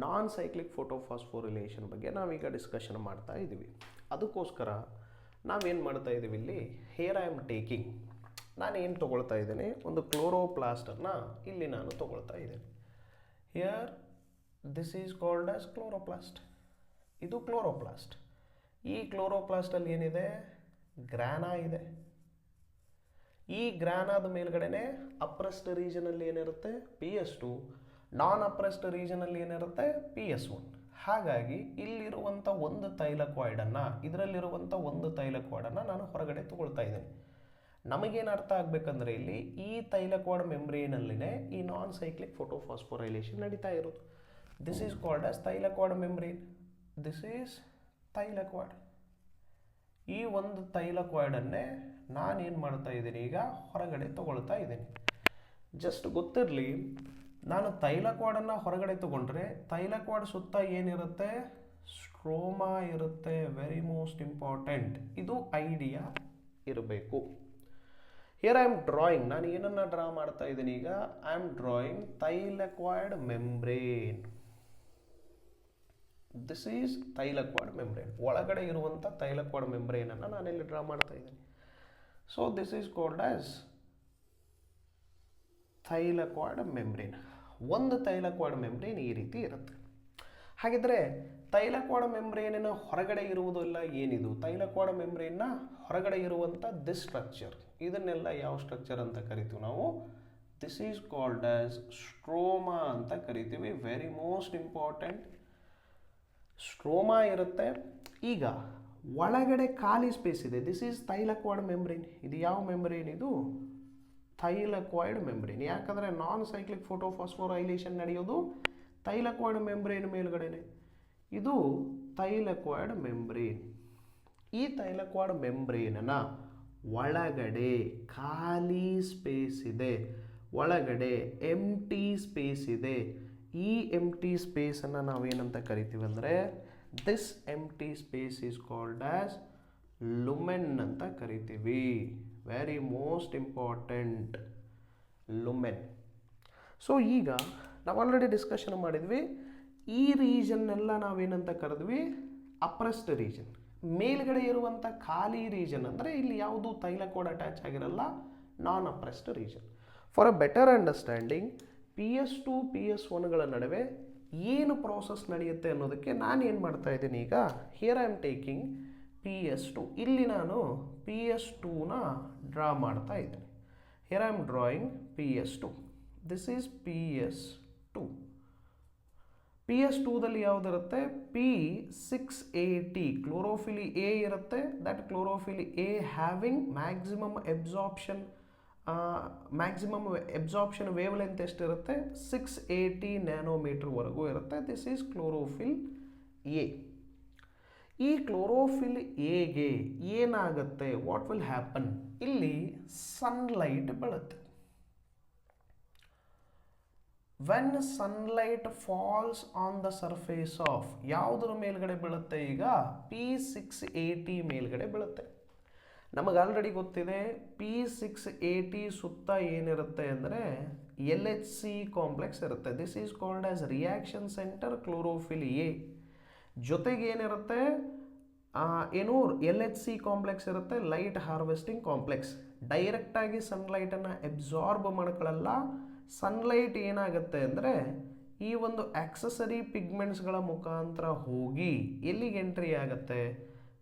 non cyclic ಫೋಟೋಫಾಸ್ಫೋರೈಲೇಷನ್ ಬಗ್ಗೆ ನಾವೀಗ ಡಿಸ್ಕಷನ್ ಮಾಡ್ತಾ ಇದ್ದೀವಿ. ಅದಕ್ಕೋಸ್ಕರ ನಾವೇನು ಮಾಡ್ತಾ ಇದ್ದೀವಿ ಇಲ್ಲಿ, ಹಿಯರ್ ಐ ಆಮ್ ಟೇಕಿಂಗ್, ನಾನು ಏನು ತೊಗೊಳ್ತಾ ಇದ್ದೇನೆ, ಒಂದು ಕ್ಲೋರೋಪ್ಲಾಸ್ಟನ್ನು ಇಲ್ಲಿ ನಾನು ತೊಗೊಳ್ತಾ ಇದ್ದೇನೆ. Here this is called as chloroplast. ಇದು ಕ್ಲೋರೋಪ್ಲಾಸ್ಟ್. ಈ ಕ್ಲೋರೋಪ್ಲಾಸ್ಟಲ್ಲಿ ಏನಿದೆ? ಗ್ರಾನಾ ಇದೆ. ಈ ಗ್ರಾನಾದ ಮೇಲ್ಗಡೆನೆ ಅಪ್ರೆಸ್ಡ್ ರೀಜನಲ್ಲಿ ಏನಿರುತ್ತೆ? PS2. ನಾನ್ ಅಪ್ರೆಸ್ಡ್ ರೀಜನಲ್ಲಿ ಏನಿರುತ್ತೆ? PS1. ಹಾಗಾಗಿ ಇಲ್ಲಿರುವಂಥ ಒಂದು ತೈಲಕಾಯ್ಡನ್ನು, ಇದರಲ್ಲಿರುವಂಥ ಒಂದು ತೈಲಕಾಯ್ಡನ್ನು ನಾನು ಹೊರಗಡೆ ತಗೊಳ್ತಾ ಇದ್ದೇನೆ. ನಮಗೇನು ಅರ್ಥ ಆಗಬೇಕಂದ್ರೆ ಇಲ್ಲಿ ಈ ತೈಲಕಾಯ್ಡ್ ಮೆಂಬ್ರೇನಲ್ಲಿನೇ ಈ ನಾನ್ ಸೈಕ್ಲಿಕ್ ಫೋಟೋಫಾಸ್ಫೋರೈಲೇಷನ್ ನಡೀತಾ ಇರೋದು. This is called as thylakoid membrane. This is thylakoid. ಈ ಒಂದು ತೈಲಕಾಯ್ಡನ್ನೇ ನಾನೇನು ಮಾಡ್ತಾ ಇದ್ದೀನಿ, ಈಗ ಹೊರಗಡೆ ತಗೊಳ್ತಾ ಇದ್ದೀನಿ. ಜಸ್ಟ್ ಗೊತ್ತಿರಲಿ, ನಾನು ತೈಲಕಾಯ್ಡನ್ನು ಹೊರಗಡೆ ತಗೊಂಡ್ರೆ ತೈಲಕಾಯ್ಡ್ ಸುತ್ತ ಏನಿರುತ್ತೆ? ಸ್ಟ್ರೋಮಾ ಇರುತ್ತೆ. ವೆರಿ ಮೋಸ್ಟ್ ಇಂಪಾರ್ಟೆಂಟ್, ಇದು ಐಡಿಯಾ ಇರಬೇಕು. ಹಿಯರ್ ಐ ಆಮ್ ಡ್ರಾಯಿಂಗ್, ನಾನು ಏನನ್ನು ಡ್ರಾ ಮಾಡ್ತಾ ಇದ್ದೀನಿ ಈಗ? I am drawing thylakoid membrane. This is thylakoid membrane. ಒಳಗಡೆ ಇರುವಂಥ ತೈಲಕಾಯ್ಡ್ ಮೆಂಬ್ರೇನನ್ನು ನಾನಿಲ್ಲಿ ಡ್ರಾ ಮಾಡ್ತಾ ಇದ್ದೀನಿ. So this is called as thylakoid membrane. ಒಂದು ಥೈಲಕಾಯ್ಡ್ ಮೆಂಬ್ರೇನ್ ಈ ರೀತಿ ಇರುತ್ತೆ. ಹಾಗಿದ್ರೆ ತೈಲಕಾಯ್ಡ್ ಮೆಂಬ್ರೇನಿನ ಹೊರಗಡೆ ಇರುವುದೆಲ್ಲ ಏನಿದು? ತೈಲಕಾಯ್ಡ್ ಮೆಂಬ್ರೇನ್ನ ಹೊರಗಡೆ ಇರುವಂಥ ದಿಸ್ ಸ್ಟ್ರಕ್ಚರ್, ಇದನ್ನೆಲ್ಲ ಯಾವ ಸ್ಟ್ರಕ್ಚರ್ ಅಂತ ಕರಿತೀವಿ ನಾವು? This is called as stroma ಅಂತ ಕರಿತೀವಿ. ವೆರಿ ಮೋಸ್ಟ್ ಇಂಪಾರ್ಟೆಂಟ್, ಸ್ಟ್ರೋಮಾ ಇರುತ್ತೆ. ಈಗ ಒಳಗಡೆ ಖಾಲಿ ಸ್ಪೇಸ್ ಇದೆ. This is thylakoid membrane. ಇದು ಯಾವ ಮೆಂಬ್ರೇನ್? ಇದು ಥೈಲಕಾಯ್ಡ್ ಮೆಂಬ್ರೇನ್. ಯಾಕಂದರೆ ನಾನ್ ಸೈಕ್ಲಿಕ್ ಫೋಟೋಫಾಸ್ಫೋರೈಲೇಷನ್ ನಡೆಯೋದು ಥೈಲಕಾಯ್ಡ್ ಮೆಂಬ್ರೇನ್ ಮೇಲ್ಗಡೆನೆ. ಇದು ಥೈಲಕಾಯ್ಡ್ ಮೆಂಬ್ರೇನ್. ಈ ಥೈಲಕಾಯ್ಡ್ ಮೆಂಬ್ರೇನನ ಒಳಗಡೆ ಖಾಲಿ ಸ್ಪೇಸ್ ಇದೆ, ಒಳಗಡೆ ಎಂಟಿ ಸ್ಪೇಸ್ ಇದೆ. ಈ ಎಂಟಿ ಸ್ಪೇಸನ್ನು ನಾವೇನಂತ ಕರಿತೀವಿ ಅಂದರೆ, this empty space is called as lumen ಅಂತ ಕರಿತೀವಿ. Very most important, lumen. So ಈಗ ನಾವು ಆಲ್ರೆಡಿ ಡಿಸ್ಕಷನ್ ಮಾಡಿದ್ವಿ, ಈ ರೀಜನ್ನೆಲ್ಲ ನಾವೇನಂತ ಕರೆದ್ವಿ? Oppressed region. ಮೇಲ್ಗಡೆ ಇರುವಂಥ ಖಾಲಿ ರೀಜನ್ ಅಂದರೆ ಇಲ್ಲಿ ಯಾವುದು ತೈಲಕಾಯ್ಡ್ ಅಟ್ಯಾಚ್ ಆಗಿರಲ್ಲ, non appressed region. For a better understanding, PS2 PS1ಗಳ ನಡುವೆ ಏನು ಪ್ರಾಸೆಸ್ ನಡೆಯುತ್ತೆ ಅನ್ನೋದಕ್ಕೆ ನಾನು ಏನು ಮಾಡ್ತಾ ಇದ್ದೀನಿ ಈಗ? Here I am taking PS2. ಇಲ್ಲಿ ನಾನು PS2ನ ಡ್ರಾ ಮಾಡ್ತಾ ಇದ್ದೀನಿ. Here I am drawing PS2. This is PS2. PS2ದಲ್ಲಿ ಯಾವುದಿರುತ್ತೆ? P6AT ಕ್ಲೋರೋಫಿಲ್ ಎ ಇರುತ್ತೆ. That chlorophyll A having maximum absorption wave length ಎಷ್ಟಿರುತ್ತೆ? 680 ನ್ಯಾನೋಮೀಟರ್ವರೆಗೂ ಇರುತ್ತೆ. This is chlorophyll A. ಈ ಕ್ಲೋರೋಫಿಲ್ ಎಗೆ ಏನಾಗುತ್ತೆ? What will happen? ಇಲ್ಲಿ ಸನ್ಲೈಟ್ ಬೀಳುತ್ತೆ. When sunlight falls on the surface of, ಯಾವುದರ ಮೇಲ್ಗಡೆ ಬೀಳುತ್ತೆ? ಈಗ P6AT ಮೇಲ್ಗಡೆ ಬೀಳುತ್ತೆ. ನಮಗೆ ಆಲ್ರೆಡಿ ಗೊತ್ತಿದೆ, P6AT ಸುತ್ತ ಏನಿರುತ್ತೆ ಅಂದರೆ LHC ಕಾಂಪ್ಲೆಕ್ಸ್ ಇರುತ್ತೆ. This is called as reaction centre chlorophyll A. ಜೊತೆಗೆ ಏನಿರುತ್ತೆ? LHC ಕಾಂಪ್ಲೆಕ್ಸ್ ಇರುತ್ತೆ, ಲೈಟ್ ಹಾರ್ವೆಸ್ಟಿಂಗ್ ಕಾಂಪ್ಲೆಕ್ಸ್. ಡೈರೆಕ್ಟಾಗಿ ಸನ್ಲೈಟನ್ನು ಎಬ್ಸಾರ್ಬ್ ಮಾಡ್ಕೊಳ್ಳಲ್ಲ. ಸನ್ಲೈಟ್ ಏನಾಗುತ್ತೆ ಅಂದರೆ ಈ ಒಂದು ಆಕ್ಸೆಸರಿ ಪಿಗ್ಮೆಂಟ್ಸ್ಗಳ ಮುಖಾಂತರ ಹೋಗಿ ಎಲ್ಲಿಗೆ ಎಂಟ್ರಿ ಆಗುತ್ತೆ,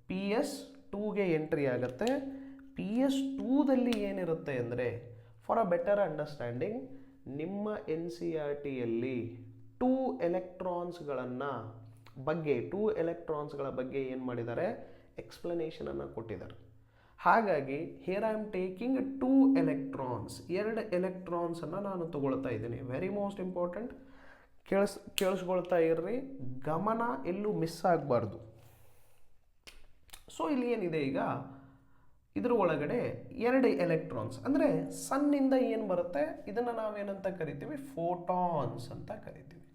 PS2ಗೆ ಎಂಟ್ರಿ ಆಗುತ್ತೆ. PS2ದಲ್ಲಿ ಏನಿರುತ್ತೆ ಅಂದರೆ, ಫಾರ್ ಅ ಬೆಟರ್ ಅಂಡರ್ಸ್ಟ್ಯಾಂಡಿಂಗ್, ನಿಮ್ಮ NCERTಯಲ್ಲಿ 2 ಎಲೆಕ್ಟ್ರಾನ್ಸ್ಗಳ ಬಗ್ಗೆ ಏನು ಮಾಡಿದ್ದಾರೆ, ಎಕ್ಸ್ಪ್ಲನೇಷನನ್ನು ಕೊಟ್ಟಿದ್ದಾರೆ. ಹಾಗಾಗಿ here I am taking 2 electrons, 2 ಎಲೆಕ್ಟ್ರಾನ್ಸನ್ನು ನಾನು ತಗೊಳ್ತಾ ಇದ್ದೀನಿ. ವೆರಿ ಮೋಸ್ಟ್ ಇಂಪಾರ್ಟೆಂಟ್, ಕೇಳಿಸ್ಕೊಳ್ತಾ ಇರ್ರಿ, ಗಮನ ಎಲ್ಲೂ ಮಿಸ್ ಆಗಬಾರ್ದು. ಸೊ ಇಲ್ಲಿ ಏನಿದೆ, ಈಗ ಇದ್ರ ಒಳಗಡೆ 2 ಎಲೆಕ್ಟ್ರಾನ್ಸ್ ಅಂದರೆ ಸನ್ನಿಂದ ಏನು ಬರುತ್ತೆ ಇದನ್ನು ನಾವೇನಂತ ಕರಿತೀವಿ, ಫೋಟಾನ್ಸ್ ಅಂತ ಕರಿತೀವಿ.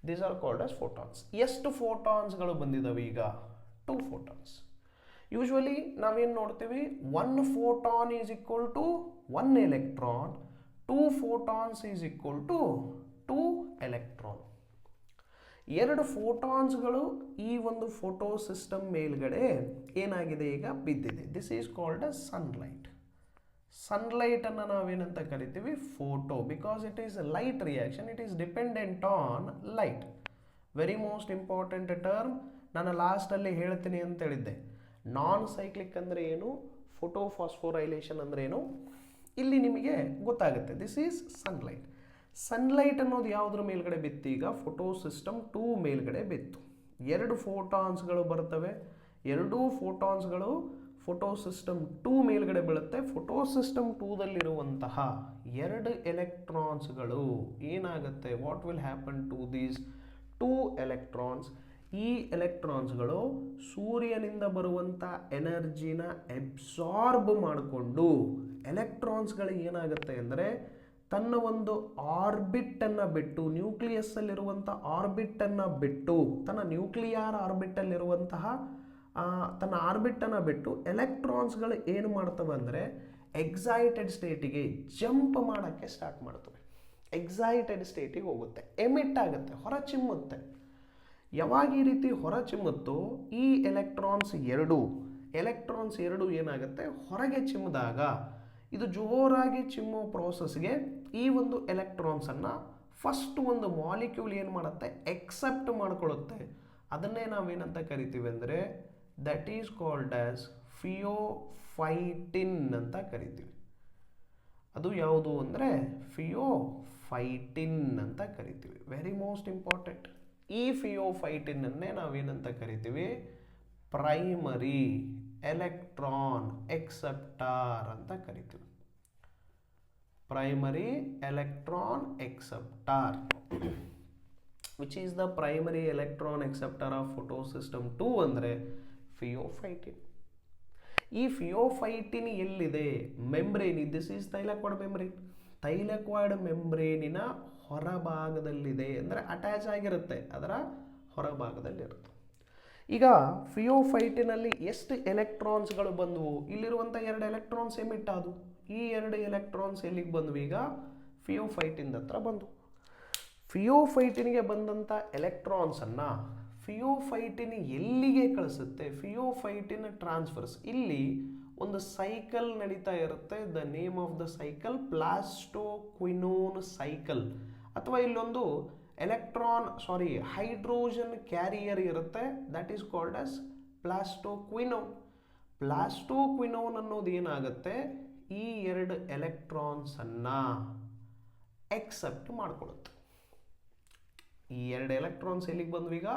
These are called as photons. ಎಷ್ಟು ಫೋಟಾನ್ಸ್ಗಳು ಬಂದಿದ್ದಾವೆ ಈಗ? 2 ಫೋಟಾನ್ಸ್. ಯೂಶ್ವಲಿ ನಾವೇನು ನೋಡ್ತೀವಿ, 1 photon is equal to 1 electron, 2 photons is equal to 2 electron. 2 ಫೋಟಾನ್ಸ್ಗಳು ಈ ಒಂದು ಫೋಟೋ ಸಿಸ್ಟಮ್ ಮೇಲ್ಗಡೆ ಏನಾಗಿದೆ, ಈಗ ಬಿದ್ದಿದೆ. This is called a sunlight. ಸನ್ಲೈಟನ್ನು ನಾವೇನಂತ ಕರಿತೀವಿ, photo, because it is light reaction, it is dependent on light. Very most important term, ನಾನು ಲಾಸ್ಟಲ್ಲಿ ಹೇಳ್ತೀನಿ ಅಂತ ಹೇಳಿದ್ದೆ. ನಾನ್ ಸೈಕ್ಲಿಕ್ ಅಂದರೆ ಏನು, ಫೋಟೋಫಾಸ್ಫೋರೈಲೇಷನ್ ಅಂದರೆ ಏನು, ಇಲ್ಲಿ ನಿಮಗೆ ಗೊತ್ತಾಗುತ್ತೆ. This is sunlight. ಸನ್ಲೈಟ್ ಅನ್ನೋದು ಯಾವುದ್ರ ಮೇಲ್ಗಡೆ ಬಿತ್ತು, ಈಗ ಫೋಟೋ ಸಿಸ್ಟಮ್ 2 ಮೇಲ್ಗಡೆ ಬಿತ್ತು. 2 ಫೋಟಾನ್ಸ್ಗಳು ಬರ್ತವೆ. 2 ಫೋಟಾನ್ಸ್ಗಳು ಫೋಟೋ ಸಿಸ್ಟಮ್ 2 ಮೇಲ್ಗಡೆ ಬೀಳುತ್ತೆ. ಫೋಟೋ ಸಿಸ್ಟಮ್ 2ದಲ್ಲಿರುವಂತಹ 2 ಎಲೆಕ್ಟ್ರಾನ್ಸ್ಗಳು ಏನಾಗುತ್ತೆ, what will happen to these 2 electrons? ಈ ಎಲೆಕ್ಟ್ರಾನ್ಸ್ಗಳು ಸೂರ್ಯನಿಂದ ಬರುವಂಥ ಎನರ್ಜಿನ ಎಬ್ಸಾರ್ಬ್ ಮಾಡಿಕೊಂಡು, ಎಲೆಕ್ಟ್ರಾನ್ಸ್ಗಳು ಏನಾಗುತ್ತೆ ಅಂದರೆ ತನ್ನ ಒಂದು ಆರ್ಬಿಟನ್ನು ಬಿಟ್ಟು, ನ್ಯೂಕ್ಲಿಯಸ್ಸಲ್ಲಿರುವಂಥ ಆರ್ಬಿಟನ್ನು ಬಿಟ್ಟು, ತನ್ನ ನ್ಯೂಕ್ಲಿಯರ್ ಆರ್ಬಿಟಲ್ಲಿರುವಂತಹ ತನ್ನ ಆರ್ಬಿಟನ್ನು ಬಿಟ್ಟು ಎಲೆಕ್ಟ್ರಾನ್ಸ್ಗಳು ಏನು ಮಾಡ್ತವೆ ಅಂದರೆ ಎಕ್ಸೈಟೆಡ್ ಸ್ಟೇಟಿಗೆ ಜಂಪ್ ಮಾಡೋಕ್ಕೆ ಸ್ಟಾರ್ಟ್ ಮಾಡ್ತವೆ. ಎಕ್ಸೈಟೆಡ್ ಸ್ಟೇಟಿಗೆ ಹೋಗುತ್ತೆ, ಎಮಿಟ್ ಆಗುತ್ತೆ, ಹೊರಚಿಮ್ಮುತ್ತೆ. ಯಾವಾಗ ಈ ರೀತಿ ಹೊರಚಿಮ್ಮುತ್ತೋ ಈ ಎಲೆಕ್ಟ್ರಾನ್ಸ್ ಎರಡು ಏನಾಗುತ್ತೆ, ಹೊರಗೆ ಚಿಮ್ಮಿದಾಗ ಇದು ಜೋರಾಗಿ ಚಿಮ್ಮೋ ಪ್ರೋಸೆಸ್ಗೆ ಈ ಒಂದು ಎಲೆಕ್ಟ್ರಾನ್ಸನ್ನು ಫಸ್ಟ್ ಒಂದು ಮಾಲಿಕ್ಯೂಲ್ ಏನು ಮಾಡುತ್ತೆ, ಎಕ್ಸೆಪ್ಟ್ ಮಾಡ್ಕೊಳ್ಳುತ್ತೆ. ಅದನ್ನೇ ನಾವೇನಂತ ಕರಿತೀವಿ ಅಂದರೆ that is called as pheophytin ಅಂತ ಕರಿತೀವಿ. ಅದು ಯಾವುದು ಅಂದರೆ ಫಿಯೋಫೈಟಿನ್ ಅಂತ ಕರಿತೀವಿ. Very most important. ಈ ಫಿಯೋಫೈಟಿನನ್ನೇ ನಾವೇನಂತ ಕರಿತೀವಿ, ಪ್ರೈಮರಿ ಎಲೆಕ್ಟ್ರಾನ್ ಎಕ್ಸೆಪ್ಟಾರ್ ಅಂತ ಕರಿತೀವಿ. Primary electron acceptor, which is the primary electron acceptor of photo system 2 ಅಂದರೆ ಫಿಯೋಫೈಟಿನ್. ಈ ಫಿಯೋಫೈಟಿನ್ ಎಲ್ಲಿದೆ, membrane. This is thylakoid membrane. Thylakoid ಮೆಂಬ್ರೇನಿನ ಹೊರಭಾಗದಲ್ಲಿದೆ, ಅಂದರೆ ಅಟ್ಯಾಚ್ ಆಗಿರುತ್ತೆ, ಅದರ ಹೊರಭಾಗದಲ್ಲಿರುತ್ತೆ. ಈಗ ಫಿಯೋಫೈಟಿನಲ್ಲಿ ಎಷ್ಟು ಎಲೆಕ್ಟ್ರಾನ್ಸ್ಗಳು ಬಂದವು, ಇಲ್ಲಿರುವಂಥ 2 ಎಲೆಕ್ಟ್ರಾನ್ಸ್ ಎಮಿಟ್ ಆದವು. ಈ 2 ಎಲೆಕ್ಟ್ರಾನ್ಸ್ ಎಲ್ಲಿಗೆ ಬಂದವು, ಈಗ ಫಿಯೋಫೈಟಿನ್ ಹತ್ರ ಬಂದವು. ಫಿಯೋಫೈಟಿನ್ಗೆ ಬಂದಂಥ ಎಲೆಕ್ಟ್ರಾನ್ಸನ್ನು ಫಿಯೋಫೈಟಿನ್ ಎಲ್ಲಿಗೆ ಕಳಿಸುತ್ತೆ, ಫಿಯೋಫೈಟಿನ್ ಟ್ರಾನ್ಸ್ಫರ್ಸ್. ಇಲ್ಲಿ ಒಂದು ಸೈಕಲ್ ನಡೀತಾ ಇರುತ್ತೆ. The name of the cycle plastoquinone cycle. ಅಥವಾ ಇಲ್ಲೊಂದು ಹೈಡ್ರೋಜನ್ ಕ್ಯಾರಿಯರ್ ಇರುತ್ತೆ, that is called as plastoquinone. Plastoquinone ಅನ್ನೋದು ಏನಾಗುತ್ತೆ, ಈ 2 ಎಲೆಕ್ಟ್ರಾನ್ಸನ್ನು ಎಕ್ಸೆಪ್ಟ್ ಮಾಡ್ಕೊಳ್ಳುತ್ತೆ. ಈ 2 ಎಲೆಕ್ಟ್ರಾನ್ಸ್ ಎಲ್ಲಿಗೆ ಬಂದ್ವು, ಈಗ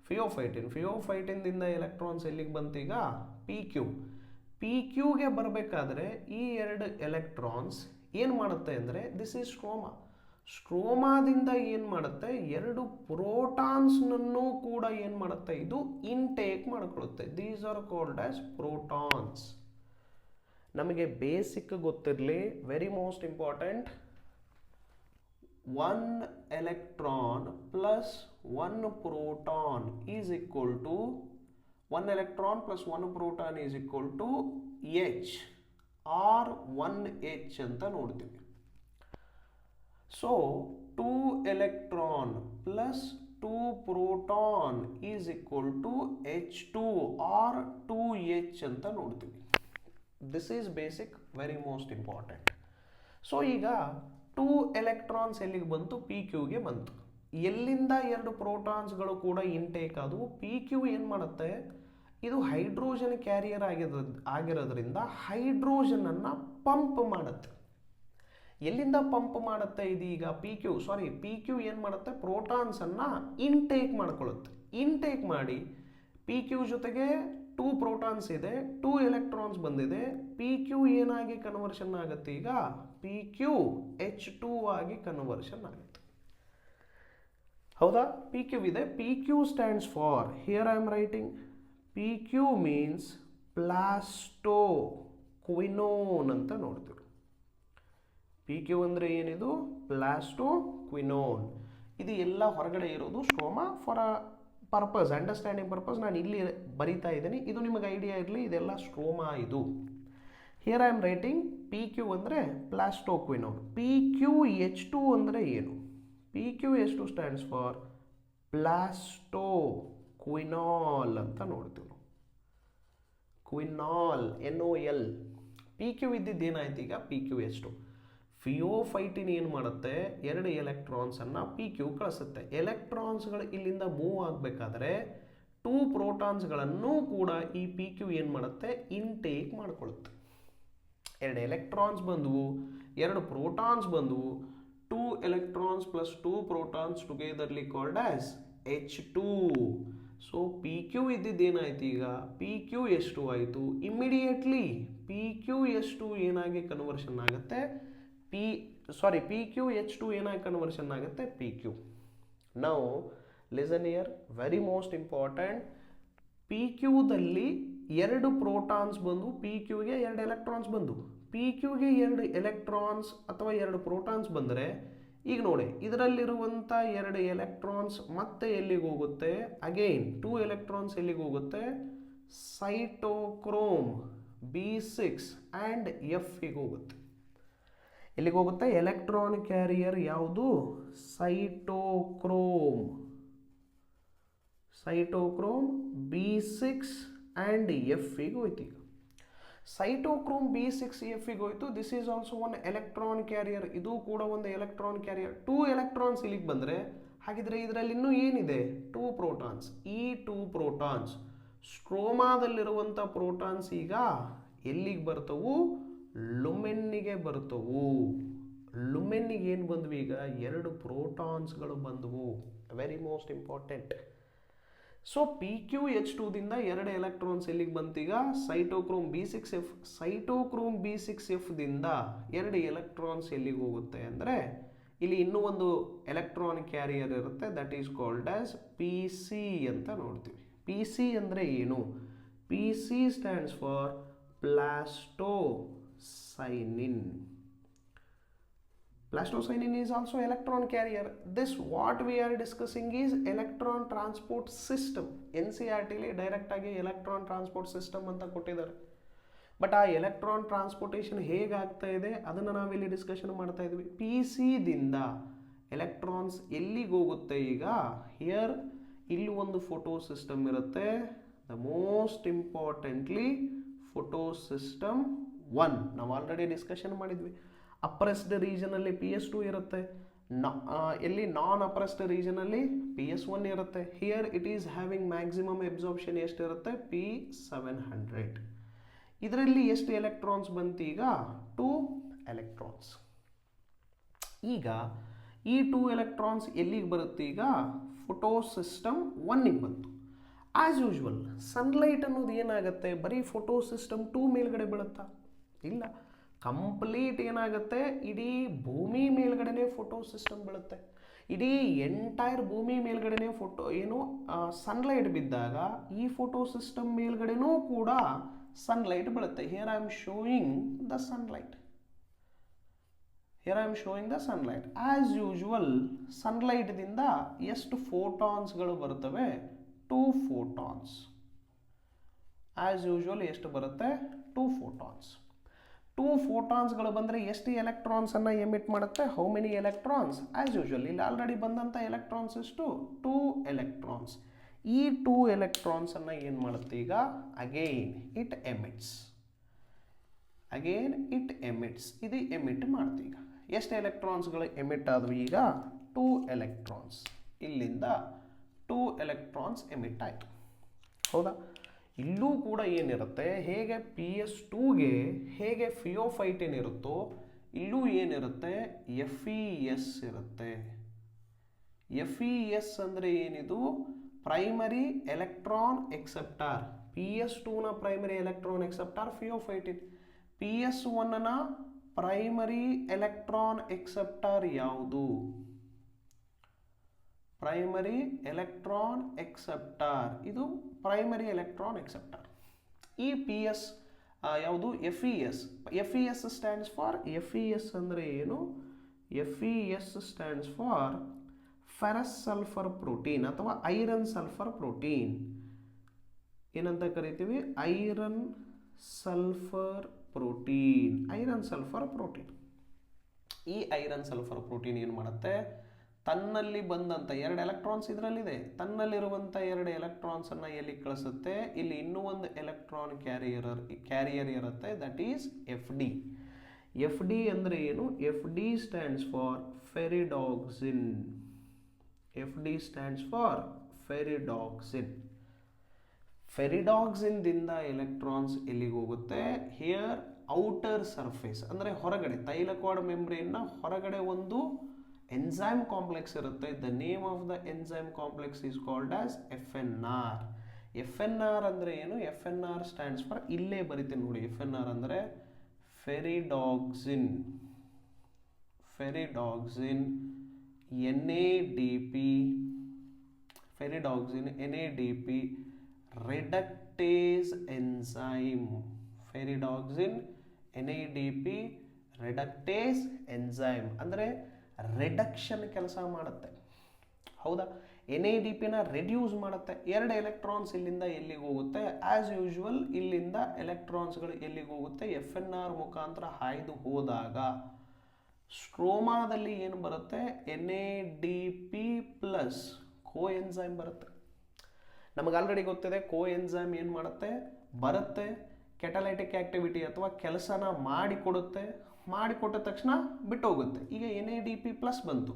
ಫಿಯೋಫೈಟಿನ್ದಿಂದ ಎಲೆಕ್ಟ್ರಾನ್ಸ್ ಎಲ್ಲಿಗೆ ಬಂತು, ಈಗ PQ ಗೆ ಬರಬೇಕಾದ್ರೆ ಈ 2 ಎಲೆಕ್ಟ್ರಾನ್ಸ್ ಏನು ಮಾಡುತ್ತೆ ಅಂದರೆ, ದಿಸ್ ಈಸ್ ಸ್ಟ್ರೋಮಾದಿಂದ ಏನು ಮಾಡುತ್ತೆ, 2 ಪ್ರೋಟಾನ್ಸ್ನನ್ನು ಕೂಡ ಏನು ಮಾಡುತ್ತೆ, ಇದು ಇನ್ಟೇಕ್ ಮಾಡ್ಕೊಳ್ಳುತ್ತೆ. These are called as protons. ನಮಗೆ ಬೇಸಿಕ್ ಗೊತ್ತಿರಲಿ, very most important. 1 electron plus 1 proton is equal to 1 electron plus 1 proton is equal to H or 1H ಅಂತ ನೋಡ್ತೀವಿ. So 2 electron plus 2 proton is equal to H2 or 2H ಅಂತ ನೋಡ್ತೀವಿ. This is basic, very most important. So ಈಗ 2 electrons ಎಲ್ಲಿಗೆ ಬಂತು? P ಕ್ಯೂಗೆ ಬಂತು. ಎಲ್ಲಿಂದ 2 ಪ್ರೋಟಾನ್ಸ್ಗಳು ಕೂಡ ಇಂಟೇಕ್ ಆದವು. ಪಿ ಕ್ಯೂ ಏನು ಮಾಡುತ್ತೆ, ಇದು ಹೈಡ್ರೋಜನ್ ಕ್ಯಾರಿಯರ್ ಆಗಿರೋದ್ರಿಂದ ಹೈಡ್ರೋಜನನ್ನು ಪಂಪ್ ಮಾಡುತ್ತೆ. ಎಲ್ಲಿಂದ ಪಂಪ್ ಮಾಡುತ್ತೆ ಇದೀಗ? ಪಿ ಕ್ಯೂ ಏನು ಮಾಡುತ್ತೆ, ಪ್ರೋಟಾನ್ಸನ್ನು ಇಂಟೇಕ್ ಮಾಡ್ಕೊಳ್ಳುತ್ತೆ. ಇಂಟೇಕ್ ಮಾಡಿ ಪಿ ಕ್ಯೂ ಜೊತೆಗೆ 2 ಪ್ರೋಟಾನ್ಸ್ ಇದೆ, 2 ಎಲೆಕ್ಟ್ರಾನ್ಸ್ ಬಂದಿದೆ. ಪಿ ಕ್ಯೂ ಏನಾಗಿ ಕನ್ವರ್ಷನ್ ಆಗುತ್ತೆ ಈಗ? ಪಿ ಕ್ಯೂ H2 ಆಗಿ ಕನ್ವರ್ಷನ್ ಆಗುತ್ತೆ. ಹೌದಾ? ಪಿ ಕ್ಯೂ ಇದೆ. P Q stands for, here I am writing, P Q means plastoquinone ಅಂತ ನೋಡ್ತೀವಿ. ಪಿ ಕ್ಯೂ ಅಂದರೆ ಏನಿದು? ಪ್ಲಾಸ್ಟೋಕ್ವಿನೋನ್. ಇದು ಎಲ್ಲ ಹೊರಗಡೆ ಇರೋದು stroma. For a purpose, understanding purpose ನಾನು ಇಲ್ಲಿ ಬರಿತಾ ಇದ್ದೀನಿ, ಇದು ನಿಮಗೆ ಐಡಿಯಾ ಇರಲಿ, ಇದೆಲ್ಲ ಸ್ಟ್ರೋಮಾ ಇದು. Here I am writing P Q ಅಂದರೆ ಪ್ಲಾಸ್ಟೋಕ್ವಿನೋನ್. ಪಿ ಕ್ಯೂ H2 ಅಂದರೆ ಏನು? P Q H2 stands for plastoquinol ಅಂತ ನೋಡ್ತೀವಿ ನಾವು. Quinol, NOL. ಪಿ ಕ್ಯೂ ಇದ್ದಿದ್ದೇನಾಯ್ತು ಈಗ? P Q H2. ಫಿಯೋಫೈಟಿನ್ ಏನು ಮಾಡುತ್ತೆ, 2 ಎಲೆಕ್ಟ್ರಾನ್ಸನ್ನು ಪಿ ಕ್ಯೂ ಕಳಿಸುತ್ತೆ. ಎಲೆಕ್ಟ್ರಾನ್ಸ್ಗಳು ಇಲ್ಲಿಂದ ಮೂವ್ ಆಗಬೇಕಾದ್ರೆ 2 ಪ್ರೋಟಾನ್ಸ್ಗಳನ್ನು ಕೂಡ ಈ ಪಿ ಕ್ಯೂ ಏನು ಮಾಡುತ್ತೆ, ಇಂಟೇಕ್ ಮಾಡ್ಕೊಳ್ಳುತ್ತೆ. 2 ಎಲೆಕ್ಟ್ರಾನ್ಸ್ ಬಂದವು, 2 ಪ್ರೋಟಾನ್ಸ್ ಬಂದವು. 2 electrons plus 2 protons togetherly called as H2. So P Q ಇದ್ದಿದ್ದೇನಾಯ್ತು ಈಗ? ಪಿ ಕ್ಯೂ H2 ಆಯಿತು. ಇಮ್ಮಿಡಿಯೇಟ್ಲಿ ಪಿ ಕ್ಯೂ H2 ಏನಾಗಿ ಕನ್ವರ್ಷನ್ ಆಗುತ್ತೆ? ಪಿ ಕ್ಯೂ H2 ಏನಾಗಿ ಕನ್ವರ್ಷನ್ ಆಗುತ್ತೆ? P Q. ನಾವು listen here, very most important. P ಕ್ಯೂದಲ್ಲಿ 2 ಪ್ರೋಟಾನ್ಸ್ ಬಂದು, ಪಿ ಕ್ಯೂಗೆ 2 ಎಲೆಕ್ಟ್ರಾನ್ಸ್ ಬಂದು. ಪಿ ಕ್ಯೂಗೆ 2 ಎಲೆಕ್ಟ್ರಾನ್ಸ್ ಅಥವಾ 2 ಪ್ರೋಟಾನ್ಸ್ ಬಂದರೆ ಈಗ ನೋಡಿ, ಇದರಲ್ಲಿರುವಂಥ 2 ಎಲೆಕ್ಟ್ರಾನ್ಸ್ ಮತ್ತೆ ಎಲ್ಲಿಗೆ ಹೋಗುತ್ತೆ? ಅಗೈನ್ 2 ಎಲೆಕ್ಟ್ರಾನ್ಸ್ ಎಲ್ಲಿಗೆ ಹೋಗುತ್ತೆ? ಸೈಟೋಕ್ರೋಮ್ B6 ಆ್ಯಂಡ್ Fಗೆ ಹೋಗುತ್ತೆ. ಎಲ್ಲಿಗೆ ಹೋಗುತ್ತೆ? ಎಲೆಕ್ಟ್ರಾನ್ ಕ್ಯಾರಿಯರ್ ಯಾವುದು? ಸೈಟೋಕ್ರೋಮ್ B6 ಆ್ಯಂಡ್ Fಗೆ ಹೋಯ್ತು. ಈಗ ಸೈಟೋಕ್ರೋಮ್ B6 Fಗೆ ಹೋಯ್ತು. This is also one electron carrier. ಇದು ಕೂಡ ಒಂದು ಎಲೆಕ್ಟ್ರಾನ್ ಕ್ಯಾರಿಯರ್. 2 ಎಲೆಕ್ಟ್ರಾನ್ಸ್ ಇಲ್ಲಿಗೆ ಬಂದರೆ, ಹಾಗಿದ್ರೆ ಇದರಲ್ಲಿ ಇನ್ನೂ ಏನಿದೆ? 2 ಪ್ರೋಟಾನ್ಸ್. ಈ 2 ಪ್ರೋಟಾನ್ಸ್ ಸ್ಟ್ರೋಮಾದಲ್ಲಿರುವಂಥ ಪ್ರೋಟಾನ್ಸ್ ಈಗ ಎಲ್ಲಿಗೆ ಬರ್ತವು? ಲುಮೆನ್ನಿಗೆ ಬರ್ತವು. ಲುಮೆನ್ನಿಗೆ ಏನು ಬಂದ್ವು ಈಗ? 2 ಪ್ರೋಟಾನ್ಸ್ಗಳು ಬಂದವು. Very most important. So P Q H2 ದಿಂದ 2 ಎಲೆಕ್ಟ್ರಾನ್ಸ್ ಎಲ್ಲಿಗೆ ಬಂತೀಗ? ಸೈಟೋಕ್ರೋಮ್ B6F. ಸೈಟೋಕ್ರೋಮ್ B6F ದಿಂದ 2 ಎಲೆಕ್ಟ್ರಾನ್ಸ್ ಎಲ್ಲಿಗೆ ಹೋಗುತ್ತೆ ಅಂದರೆ, ಇಲ್ಲಿ ಇನ್ನೂ ಒಂದು ಎಲೆಕ್ಟ್ರಾನ್ ಕ್ಯಾರಿಯರ್ ಇರುತ್ತೆ, that is called as PC ಅಂತ ನೋಡ್ತೀವಿ. PC ಅಂದರೆ ಏನು? PC stands for plastocyanin. Plastocyanin is also electron carrier. This what we are discussing is electron transport system. NCERT li direct agi electron transport system anta kottidare. But ಆ electron transportation ಹೇಗೆ ಆಗ್ತಾ ಇದೆ ಅದನ್ನು ನಾವಿಲ್ಲಿ discussion ಮಾಡ್ತಾ ಇದ್ವಿ. PC ದಿಂದ electrons ಎಲ್ಲಿಗೆ ಹೋಗುತ್ತೆ ಈಗ? ಹಿಯರ್ ಇಲ್ಲಿ ಒಂದು ಫೋಟೋ ಸಿಸ್ಟಮ್ ಇರುತ್ತೆ. The most importantly photo system 1 ನಾವು ಆಲ್ರೆಡಿ ಡಿಸ್ಕಷನ್ ಮಾಡಿದ್ವಿ. ಅಪ್ರೆಸ್ಡ್ ರೀಜನಲ್ಲಿ PS2 ಇರುತ್ತೆ, ಎಲ್ಲಿ ನಾನ್ ಅಪ್ರೆಸ್ಡ್ ರೀಜನಲ್ಲಿ PS1 ಇರುತ್ತೆ. Here it is having maximum absorption ಎಷ್ಟಿರುತ್ತೆ? P700. ಇದರಲ್ಲಿ ಎಷ್ಟು ಎಲೆಕ್ಟ್ರಾನ್ಸ್ ಬಂತು ಈಗ? 2 ಎಲೆಕ್ಟ್ರಾನ್ಸ್. ಈಗ ಈ 2 ಎಲೆಕ್ಟ್ರಾನ್ಸ್ ಎಲ್ಲಿಗೆ ಬರುತ್ತೆ ಈಗ? ಫೋಟೋ ಸಿಸ್ಟಮ್ 1ಗೆ ಬಂತು. ಆ್ಯಸ್ ಯೂಶ್ವಲ್ ಸನ್ಲೈಟ್ ಅನ್ನೋದು ಏನಾಗುತ್ತೆ? ಬರೀ ಫೋಟೋ ಸಿಸ್ಟಮ್ 2 ಮೇಲ್ಗಡೆ ಬೀಳುತ್ತಾ? ಇಲ್ಲ, ಕಂಪ್ಲೀಟ್ ಏನಾಗುತ್ತೆ? ಇಡೀ ಭೂಮಿ ಮೇಲ್ಗಡೆನೆ ಫೋಟೋ ಸಿಸ್ಟಮ್ ಬೀಳುತ್ತೆ. ಇಡೀ ಎಂಟೈರ್ ಭೂಮಿ ಮೇಲ್ಗಡೆನೆ ಸನ್ಲೈಟ್ ಬಿದ್ದಾಗ ಈ ಫೋಟೋ ಸಿಸ್ಟಮ್ ಮೇಲ್ಗಡೆನೂ ಕೂಡ ಸನ್ಲೈಟ್ ಬೀಳುತ್ತೆ. Here I am showing the sunlight. As usual ಸನ್ಲೈಟ್ದಿಂದ ಎಷ್ಟು ಫೋಟಾನ್ಸ್ಗಳು ಬರ್ತವೆ? 2 ಫೋಟಾನ್ಸ್. ಆ್ಯಸ್ ಯೂಶ್ವಲ್ ಎಷ್ಟು ಬರುತ್ತೆ? 2 ಫೋಟಾನ್ಸ್. 2 ಫೋಟಾನ್ಸ್ಗಳು ಬಂದರೆ ಎಷ್ಟು ಎಲೆಕ್ಟ್ರಾನ್ಸನ್ನು ಎಮಿಟ್ ಮಾಡುತ್ತೆ? How many electrons? As usual ಇಲ್ಲಿ ಆಲ್ರೆಡಿ ಬಂದಂಥ ಎಲೆಕ್ಟ್ರಾನ್ಸ್ ಎಷ್ಟು? 2 ಎಲೆಕ್ಟ್ರಾನ್ಸ್. ಈ 2 ಎಲೆಕ್ಟ್ರಾನ್ಸನ್ನು ಏನು ಮಾಡುತ್ತೆ ಈಗ? Again it emits. Again it emits, ಇದು ಎಮಿಟ್ ಮಾಡ್ತೀವಿ. ಈಗ ಎಷ್ಟು ಎಲೆಕ್ಟ್ರಾನ್ಸ್ಗಳು ಎಮಿಟ್ ಆದವು? ಈಗ 2 ಎಲೆಕ್ಟ್ರಾನ್ಸ್. ಇಲ್ಲಿಂದ 2 ಎಲೆಕ್ಟ್ರಾನ್ಸ್ ಎಮಿಟ್ ಆಯಿತು, ಹೌದಾ? ಇಲ್ಲೂ ಕೂಡ ಏನಿರುತ್ತೆ, ಹೇಗೆ PS2ಗೆ ಹೇಗೆ ಫಿಯೋಫೈಟಿನ್ ಇರುತ್ತೋ ಇಲ್ಲೂ ಏನಿರುತ್ತೆ, FeS ಇರುತ್ತೆ. FeS ಅಂದರೆ ಏನಿದು? Primary electron acceptor. PS2ನ ಪ್ರೈಮರಿ ಎಲೆಕ್ಟ್ರಾನ್ ಎಕ್ಸೆಪ್ಟಾರ್ ಫಿಯೋಫೈಟಿನ್. PS1ನ ಪ್ರೈಮರಿ ಎಲೆಕ್ಟ್ರಾನ್ ಎಕ್ಸೆಪ್ಟಾರ್ ಯಾವುದು? Primary electron acceptor. ಇದು ಪ್ರೈಮರಿ ಎಲೆಕ್ಟ್ರಾನ್ ಎಕ್ಸೆಪ್ಟಾರ್. ಈ PS ಯಾವುದು? FeS ಸ್ಟ್ಯಾಂಡ್ಸ್ ಫಾರ್, FeS ಅಂದರೆ ಏನು? FeS stands for ferrous sulphur protein ಅಥವಾ ಐರನ್ ಸಲ್ಫರ್ ಪ್ರೋಟೀನ್. ಏನಂತ ಕರಿತೀವಿ? Iron sulphur protein. Iron sulphur protein. ಈ ಐರನ್ ಸಲ್ಫರ್ ಪ್ರೋಟೀನ್ ಏನು ಮಾಡುತ್ತೆ? ತನ್ನಲ್ಲಿ ಬಂದಂಥ 2 ಎಲೆಕ್ಟ್ರಾನ್ಸ್ ಇದರಲ್ಲಿದೆ, ತನ್ನಲ್ಲಿರುವಂಥ 2 ಎಲೆಕ್ಟ್ರಾನ್ಸ್ ಅನ್ನು ಎಲ್ಲಿ ಕಳಿಸುತ್ತೆ? ಇಲ್ಲಿ ಇನ್ನೂ ಒಂದು ಎಲೆಕ್ಟ್ರಾನ್ ಕ್ಯಾರಿಯರ್ ಇರುತ್ತೆ, ದಟ್ ಈಸ್ FD. FD ಅಂದರೆ ಏನು? FD stands for ferredoxin. FD stands for ferredoxin. ಫೆರಿಡಾಕ್ಸಿನ್ದಿಂದ ಎಲೆಕ್ಟ್ರಾನ್ಸ್ ಎಲ್ಲಿಗೆ ಹೋಗುತ್ತೆ? ಹಿಯರ್ ಔಟರ್ ಸರ್ಫೇಸ್ ಅಂದರೆ ಹೊರಗಡೆ, ತೈಲಕೋಡ್ ಮೆಂಬ್ರೇನ್ನ ಹೊರಗಡೆ ಒಂದು ಎಂಜೈಮ್ ಕಾಂಪ್ಲೆಕ್ಸ್ ಇರುತ್ತೆ. The name of the enzyme complex is called as FNR. FNR ಅಂದರೆ ಏನು? FNR ಸ್ಟ್ಯಾಂಡ್ಸ್ ಫಾರ್, ಇಲ್ಲೇ ಬರಿತೀನಿ ನೋಡಿ, FNR ಅಂದರೆ ferredoxin. Ferredoxin NADP. Ferredoxin NADP reductase enzyme. Ferredoxin NADP reductase enzyme ಅಂದರೆ ರಿಡಕ್ಷನ್ ಕೆಲಸ ಮಾಡುತ್ತೆ, ಹೌದಾ? NADPನ ರೆಡ್ಯೂಸ್ ಮಾಡುತ್ತೆ. 2 ಎಲೆಕ್ಟ್ರಾನ್ಸ್ ಇಲ್ಲಿಂದ ಎಲ್ಲಿಗೆ ಹೋಗುತ್ತೆ? ಆಸ್ ಯೂಶುವಲ್ ಇಲ್ಲಿಂದ ಎಲೆಕ್ಟ್ರಾನ್ಸ್ಗಳು ಎಲ್ಲಿಗೆ ಹೋಗುತ್ತೆ? FNR ಮುಖಾಂತರ ಹಾಯ್ದು ಹೋದಾಗ ಸ್ಟ್ರೋಮಾದಲ್ಲಿ ಏನು ಬರುತ್ತೆ? NADP ಪ್ಲಸ್ ಕೋ ಎಂಜೈಮ್ ಬರುತ್ತೆ. ನಮಗೆ ಆಲ್ರೆಡಿ ಗೊತ್ತಿದೆ ಕೋ ಎಂಜೈಮ್ ಏನು ಮಾಡುತ್ತೆ? ಬರುತ್ತೆ, ಕೆಟಲೈಟಿಕ್ ಆಕ್ಟಿವಿಟಿ ಅಥವಾ ಕೆಲಸನ ಮಾಡಿಕೊಡುತ್ತೆ, ಮಾಡಿಕೊಟ್ಟ ತಕ್ಷಣ ಬಿಟ್ಟೋಗುತ್ತೆ. ಈಗ NADP ಪ್ಲಸ್ ಬಂತು.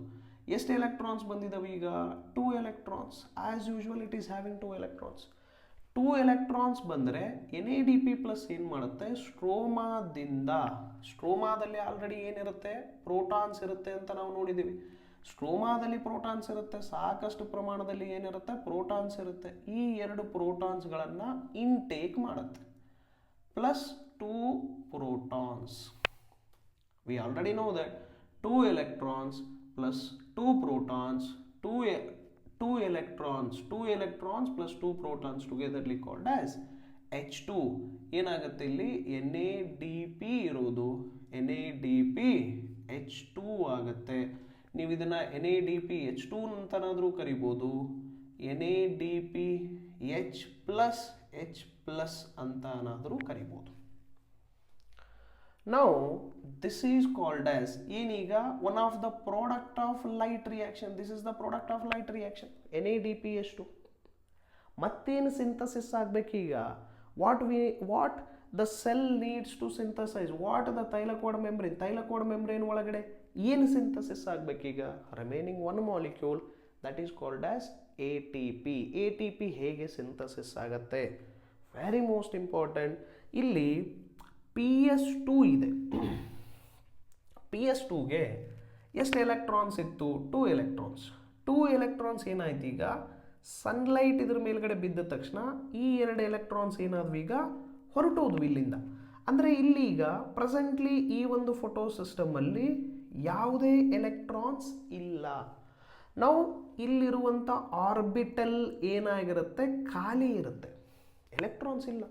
ಎಷ್ಟು ಎಲೆಕ್ಟ್ರಾನ್ಸ್ ಬಂದಿದ್ದಾವೆ ಈಗ? 2 electrons. As usual it is having 2 electrons. 2 electrons ಬಂದರೆ NADP ಪ್ಲಸ್ ಏನು ಮಾಡುತ್ತೆ? ಸ್ಟ್ರೋಮಾದಲ್ಲಿ ಆಲ್ರೆಡಿ ಏನಿರುತ್ತೆ? ಪ್ರೋಟಾನ್ಸ್ ಇರುತ್ತೆ ಅಂತ ನಾವು ನೋಡಿದ್ದೀವಿ. ಸ್ಟ್ರೋಮಾದಲ್ಲಿ ಪ್ರೋಟಾನ್ಸ್ ಇರುತ್ತೆ, ಸಾಕಷ್ಟು ಪ್ರಮಾಣದಲ್ಲಿ ಏನಿರುತ್ತೆ? ಪ್ರೋಟಾನ್ಸ್ ಇರುತ್ತೆ. ಈ 2 ಪ್ರೋಟಾನ್ಸ್ಗಳನ್ನು ಇನ್ಟೇಕ್ ಮಾಡುತ್ತೆ. Plus 2 protons. We already know that 2 electrons plus 2 protons, 2 electrons plus 2 protons togetherly called as H2. ಏನಾಗುತ್ತೆ ಇಲ್ಲಿ? NADP ಇರೋದು NADP H2 ಆಗುತ್ತೆ. ನೀವು ಇದನ್ನು NADP H2 ಅಂತನಾದರೂ ಕರಿಬೋದು, NADP H plus ಅಂತನಾದರೂ ಕರಿಬೋದು. Now this is called as ಏನೀಗ one of the product of light reaction. This is the product of light reaction, NADPH2. ಮತ್ತೇನು synthesis ಆಗಬೇಕೀಗ? what the cell needs to synthesize, what the thylakoid membrane ಒಳಗಡೆ ಏನು synthesis ಆಗಬೇಕೀಗ? Remaining 1 molecule, that is called as ATP ಹೇಗೆ synthesis ಆಗುತ್ತೆ? Very most important. ಇಲ್ಲಿ PS2 ಇದೆ. PS2ಗೆ ಎಷ್ಟು electrons ಇತ್ತು? 2 ಎಲೆಕ್ಟ್ರಾನ್ಸ್. 2 ಎಲೆಕ್ಟ್ರಾನ್ಸ್ ಏನಾಯ್ತು ಈಗ? ಸನ್ಲೈಟ್ ಇದ್ರ ಮೇಲ್ಗಡೆ ಬಿದ್ದ ತಕ್ಷಣ ಈ 2 ಎಲೆಕ್ಟ್ರಾನ್ಸ್ ಏನಾದ್ವು? ಈಗ ಹೊರಟೋದ್ವು ಇಲ್ಲಿಂದ. ಅಂದರೆ ಇಲ್ಲಿ ಈಗ ಪ್ರೆಸೆಂಟ್ಲಿ ಈ ಒಂದು ಫೋಟೋ ಸಿಸ್ಟಮಲ್ಲಿ ಯಾವುದೇ ಎಲೆಕ್ಟ್ರಾನ್ಸ್ ಇಲ್ಲ. ನಾವು ಇಲ್ಲಿರುವಂಥ ಆರ್ಬಿಟಲ್ ಏನಾಗಿರುತ್ತೆ? ಖಾಲಿ ಇರುತ್ತೆ, ಎಲೆಕ್ಟ್ರಾನ್ಸ್ ಇಲ್ಲ.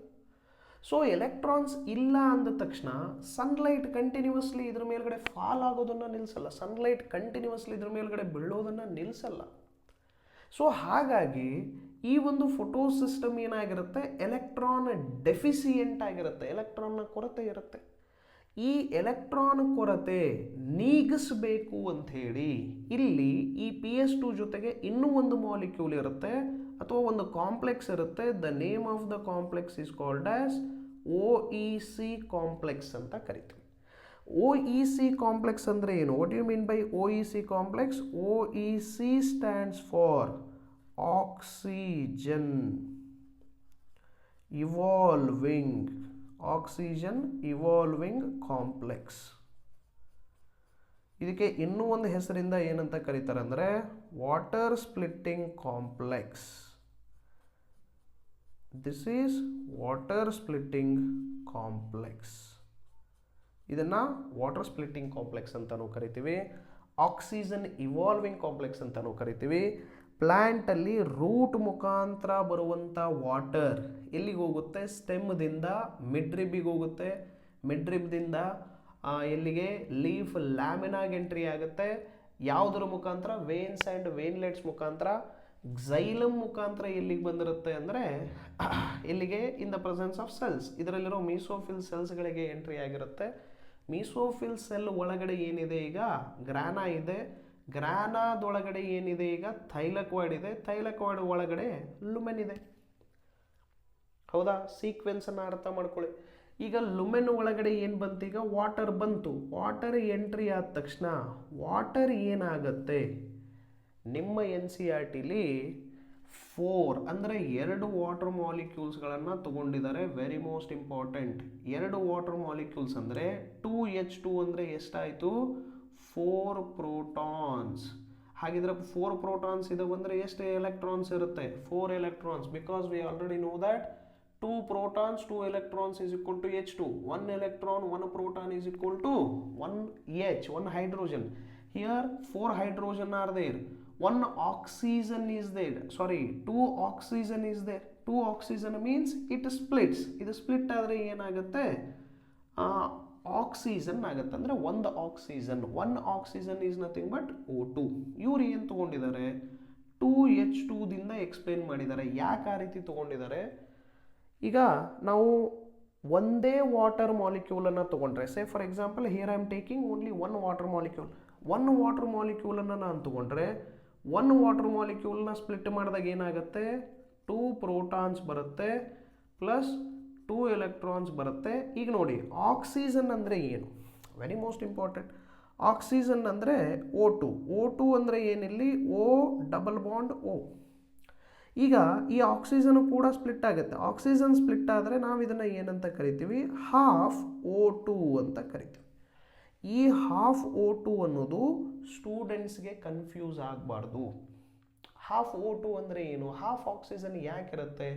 ಸೊ ಎಲೆಕ್ಟ್ರಾನ್ಸ್ ಇಲ್ಲ ಅಂದ ತಕ್ಷಣ ಸನ್ಲೈಟ್ ಕಂಟಿನ್ಯೂಸ್ಲಿ ಇದ್ರ ಮೇಲ್ಗಡೆ ಫಾಲ್ ಆಗೋದನ್ನು ನಿಲ್ಲಿಸಲ್ಲ, ಸನ್ಲೈಟ್ ಕಂಟಿನ್ಯೂಸ್ಲಿ ಇದ್ರ ಮೇಲ್ಗಡೆ ಬೀಳೋದನ್ನು ನಿಲ್ಲಿಸಲ್ಲ. ಸೊ ಹಾಗಾಗಿ ಈ ಒಂದು ಫೋಟೋ ಸಿಸ್ಟಮ್ ಏನಾಗಿರುತ್ತೆ? ಎಲೆಕ್ಟ್ರಾನ್ ಡೆಫಿಸಿಯೆಂಟ್ ಆಗಿರುತ್ತೆ, ಎಲೆಕ್ಟ್ರಾನ್ನ ಕೊರತೆ ಇರುತ್ತೆ. ಈ ಎಲೆಕ್ಟ್ರಾನ್ ಕೊರತೆ ನೀಗಿಸಬೇಕು ಅಂಥೇಳಿ ಇಲ್ಲಿ ಈ PS2 ಜೊತೆಗೆ ಇನ್ನೂ ಒಂದು ಮಾಲಿಕ್ಯೂಲ್ ಇರುತ್ತೆ ಅಥವಾ ಒಂದು ಕಾಂಪ್ಲೆಕ್ಸ್ ಇರುತ್ತೆ. The name of the complex is called as O E C complex ಅಂತ ಕರಿತೀವಿ. ಒ ಇ ಸಿ ಕಾಂಪ್ಲೆಕ್ಸ್ ಅಂದರೆ ಏನು? What you mean by O E C complex? O E C stands for oxygen evolving complex. ಇದಕ್ಕೆ ಇನ್ನೂ ಒಂದು ಹೆಸರಿಂದ ಏನಂತ ಕರೀತಾರೆ ಅಂದರೆ water splitting complex. This is water splitting complex. ಇದನ್ನು ವಾಟರ್ ಸ್ಪ್ಲಿಟ್ಟಿಂಗ್ ಕಾಂಪ್ಲೆಕ್ಸ್ ಅಂತಲೂ ಕರಿತೀವಿ, ಆಕ್ಸಿಜನ್ ಇವಾಲ್ವಿಂಗ್ ಕಾಂಪ್ಲೆಕ್ಸ್ ಅಂತಲೂ ಕರಿತೀವಿ. ಪ್ಲ್ಯಾಂಟಲ್ಲಿ ರೂಟ್ ಮುಖಾಂತರ ಬರುವಂಥ ವಾಟರ್ ಎಲ್ಲಿಗೆ ಹೋಗುತ್ತೆ? ಸ್ಟೆಮ್ದಿಂದ ಮಿಡ್ರಿಬ್ಬಿಗೆ ಹೋಗುತ್ತೆ, ಮಿಡ್ರಿಬ್ದಿಂದ ಎಲ್ಲಿಗೆ? ಲೀಫ್ ಲ್ಯಾಮಿನಾಗೆ ಎಂಟ್ರಿ ಆಗುತ್ತೆ. ಯಾವುದರ ಮುಖಾಂತರ? ವೇನ್ಸ್ ಆ್ಯಂಡ್ ವೇನ್ಲೆಟ್ಸ್ ಮುಖಾಂತರ. ಝೈಲಮ್ ಮುಖಾಂತರ ಎಲ್ಲಿಗೆ ಬಂದಿರುತ್ತೆ ಅಂದರೆ ಎಲ್ಲಿಗೆ? In the presence of cells. ಇದರಲ್ಲಿರೋ ಮೀಸೋಫಿಲ್ ಸೆಲ್ಸ್ಗಳಿಗೆ ಎಂಟ್ರಿ ಆಗಿರುತ್ತೆ. ಮೀಸೋಫಿಲ್ ಸೆಲ್ ಒಳಗಡೆ ಏನಿದೆ ಈಗ? ಗ್ರಾನಾ ಇದೆ. ಗ್ರಾನಾದೊಳಗಡೆ ಏನಿದೆ ಈಗ? ಥೈಲಕಾಯ್ಡ್ ಇದೆ. ಥೈಲಕಾಯ್ಡ್ ಒಳಗಡೆ ಲುಮೆನ್ ಇದೆ. ಹೌದಾ? ಸೀಕ್ವೆನ್ಸನ್ನು ಅರ್ಥ ಮಾಡ್ಕೊಳ್ಳಿ. ಈಗ ಲುಮೆನ್ ಒಳಗಡೆ ಏನು ಬಂತು? ಈಗ ವಾಟರ್ ಬಂತು. ವಾಟರ್ ಎಂಟ್ರಿ ಆದ ತಕ್ಷಣ ವಾಟರ್ ಏನಾಗುತ್ತೆ? ನಿಮ್ಮ ಎನ್ ಸಿ ಆರ್ ಟಿಲಿ 4 ಅಂದರೆ 2 ವಾಟರ್ ಮಾಲಿಕ್ಯೂಲ್ಸ್ಗಳನ್ನು ತಗೊಂಡಿದ್ದಾರೆ. Very most important. 2 water molecules ಅಂದರೆ 2H2 ಅಂದರೆ ಎಷ್ಟಾಯಿತು? 4 ಪ್ರೋಟಾನ್ಸ್. ಹಾಗಿದ್ರೆ 4 ಪ್ರೋಟಾನ್ಸ್ ಇದಾವೆ ಅಂದರೆ ಎಷ್ಟು ಎಲೆಕ್ಟ್ರಾನ್ಸ್ ಇರುತ್ತೆ? 4 electrons. Because we already know that 2 protons 2 electrons is equal to H2. 1 electron 1 proton is equal to 1 H, 1 hydrogen. Here 4 hydrogen are there, 1 oxygen is there, sorry 2 oxygen is there. 2 oxygen means it splits. ಇದು split ಆದರೆ ಏನಾಗುತ್ತೆ? Oxygen ಆಗುತ್ತೆ. ಅಂದರೆ ಒಂದು oxygen is nothing but O2. ಇವ್ರು ಏನು ತೊಗೊಂಡಿದ್ದಾರೆ? 2H2 ದಿಂದ explain ಮಾಡಿದ್ದಾರೆ. ಯಾಕೆ ಆ ರೀತಿ ತೊಗೊಂಡಿದ್ದಾರೆ? ಈಗ ನಾವು ಒಂದೇ ವಾಟರ್ ಮಾಲಿಕ್ಯೂಲನ್ನು ತೊಗೊಂಡ್ರೆ, say for example here I am taking only 1 water molecule. 1 water ಮಾಲಿಕ್ಯೂಲನ್ನು ನಾನು ತೊಗೊಂಡ್ರೆ 1 ವಾಟರ್ ಮಾಲಿಕ್ಯೂಲ್ನ ಸ್ಪ್ಲಿಟ್ ಮಾಡಿದಾಗ ಏನಾಗುತ್ತೆ? 2 ಪ್ರೋಟಾನ್ಸ್ ಬರುತ್ತೆ ಪ್ಲಸ್ 2 ಎಲೆಕ್ಟ್ರಾನ್ಸ್ ಬರುತ್ತೆ. ಈಗ ನೋಡಿ, ಆಕ್ಸಿಜನ್ ಅಂದರೆ ಏನು? Very most important. ಆಕ್ಸಿಜನ್ ಅಂದರೆ O2 ಅಂದರೆ ಏನಿಲ್ಲಿ? O double bond O. ಈಗ ಈ ಆಕ್ಸಿಜನ್ ಕೂಡ ಸ್ಪ್ಲಿಟ್ ಆಗುತ್ತೆ. ಆಕ್ಸಿಜನ್ ಸ್ಪ್ಲಿಟ್ ಆದರೆ ನಾವು ಇದನ್ನು ಏನಂತ ಕರಿತೀವಿ? ಹಾಫ್ O2 ಅಂತ ಕರಿತೀವಿ. ಈ ಹಾಫ್ O2 ಅನ್ನೋದು ಸ್ಟೂಡೆಂಟ್ಸ್ಗೆ ಕನ್ಫ್ಯೂಸ್ ಆಗಬಾರ್ದು. ಹಾಫ್ O2 ಅಂದರೆ ಏನು? ಹಾಫ್ ಆಕ್ಸಿಜನ್ ಯಾಕಿರುತ್ತೆ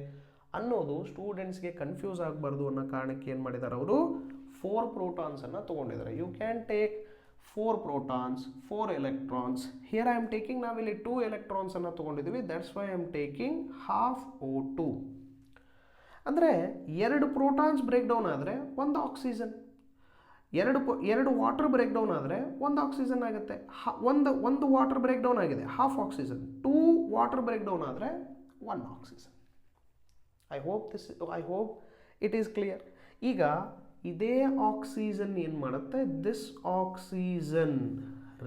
ಅನ್ನೋದು ಸ್ಟೂಡೆಂಟ್ಸ್ಗೆ ಕನ್ಫ್ಯೂಸ್ ಆಗಬಾರ್ದು ಅನ್ನೋ ಕಾರಣಕ್ಕೆ ಏನು ಮಾಡಿದ್ದಾರೆ ಅವರು? 4 ಪ್ರೋಟಾನ್ಸನ್ನು ತೊಗೊಂಡಿದ್ದಾರೆ. You can take 4 protons 4 electrons. Here I am taking, ನಾವಿಲ್ಲಿ 2 electrons ಅನ್ನು ತೊಗೊಂಡಿದ್ದೀವಿ. that's why I am taking half O2. ಅಂದರೆ 2 ಪ್ರೋಟಾನ್ಸ್ ಬ್ರೇಕ್ ಡೌನ್ ಆದರೆ 1 ಆಕ್ಸಿಜನ್, 2 ವಾಟರ್ ಬ್ರೇಕ್ ಡೌನ್ ಆದರೆ 1 ಆಕ್ಸಿಜನ್ ಆಗುತ್ತೆ. ಒಂದು ವಾಟರ್ ಬ್ರೇಕ್ ಡೌನ್ ಆಗಿದೆ, half oxygen. 2 water break down ಆದರೆ 1 oxygen. I hope it is clear. ಈಗ ಇದೇ ಆಕ್ಸಿಜನ್ ಏನು ಮಾಡುತ್ತೆ? This oxygen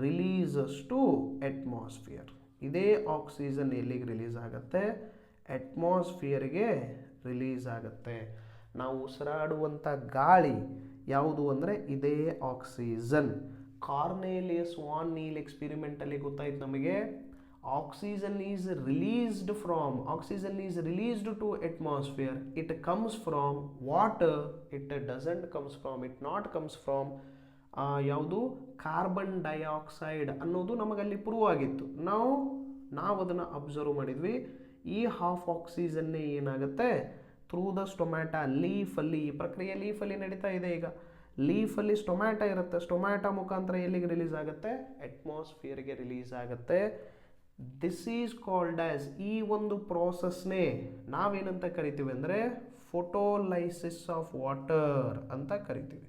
releases to atmosphere. ಇದೇ ಆಕ್ಸಿಜನ್ ಎಲ್ಲಿಗೆ ರಿಲೀಸ್ ಆಗುತ್ತೆ? ಅಟ್ಮಾಸ್ಫಿಯರ್ಗೆ ರಿಲೀಸ್ ಆಗುತ್ತೆ. ನಾವು ಉಸಿರಾಡುವಂಥ ಗಾಳಿ ಯಾವುದು ಅಂದರೆ ಇದೇ ಆಕ್ಸಿಜನ್. ಕಾರ್ನೆಲಿಯಸ್ ವಾನ್ ನೀಲ್ ಎಕ್ಸ್ಪೆರಿಮೆಂಟಲ್ಲಿ ಗೊತ್ತಾಯ್ತು ನಮಗೆ. oxygen is released to atmosphere. It comes from water. It not comes from ಯಾವುದು? ಕಾರ್ಬನ್ ಡೈಆಕ್ಸೈಡ್ ಅನ್ನೋದು ನಮಗಲ್ಲಿ ಪ್ರೂವ್ ಆಗಿತ್ತು. ನಾವು ಅದನ್ನು ಅಬ್ಸರ್ವ್ ಮಾಡಿದ್ವಿ. ಈ ಹಾಫ್ ಆಕ್ಸಿಜನ್ನೇ ಏನಾಗುತ್ತೆ? ಥ್ರೂ ದ ಸ್ಟೊಮ್ಯಾಟಾ, ಲೀಫಲ್ಲಿ, ಈ ಪ್ರಕ್ರಿಯೆ ಲೀಫಲ್ಲಿ ನಡೀತಾ ಇದೆ. ಈಗ ಲೀಫಲ್ಲಿ ಸ್ಟೊಮ್ಯಾಟಾ ಇರುತ್ತೆ. ಸ್ಟೊಮ್ಯಾಟಾ ಮುಖಾಂತರ ಎಲ್ಲಿಗೆ ರಿಲೀಸ್ ಆಗುತ್ತೆ? ಅಟ್ಮಾಸ್ಫಿಯರ್ಗೆ ರಿಲೀಸ್ ಆಗುತ್ತೆ. ದಿಸ್ ಈಸ್ ಕಾಲ್ಡ್ ಆಸ್, ಈ ಒಂದು ಪ್ರೋಸೆಸ್ನೇ ನಾವೇನಂತ ಕರಿತೀವಿ ಅಂದರೆ ಫೋಟೋಲೈಸಿಸ್ ಆಫ್ ವಾಟರ್ ಅಂತ ಕರಿತೀವಿ.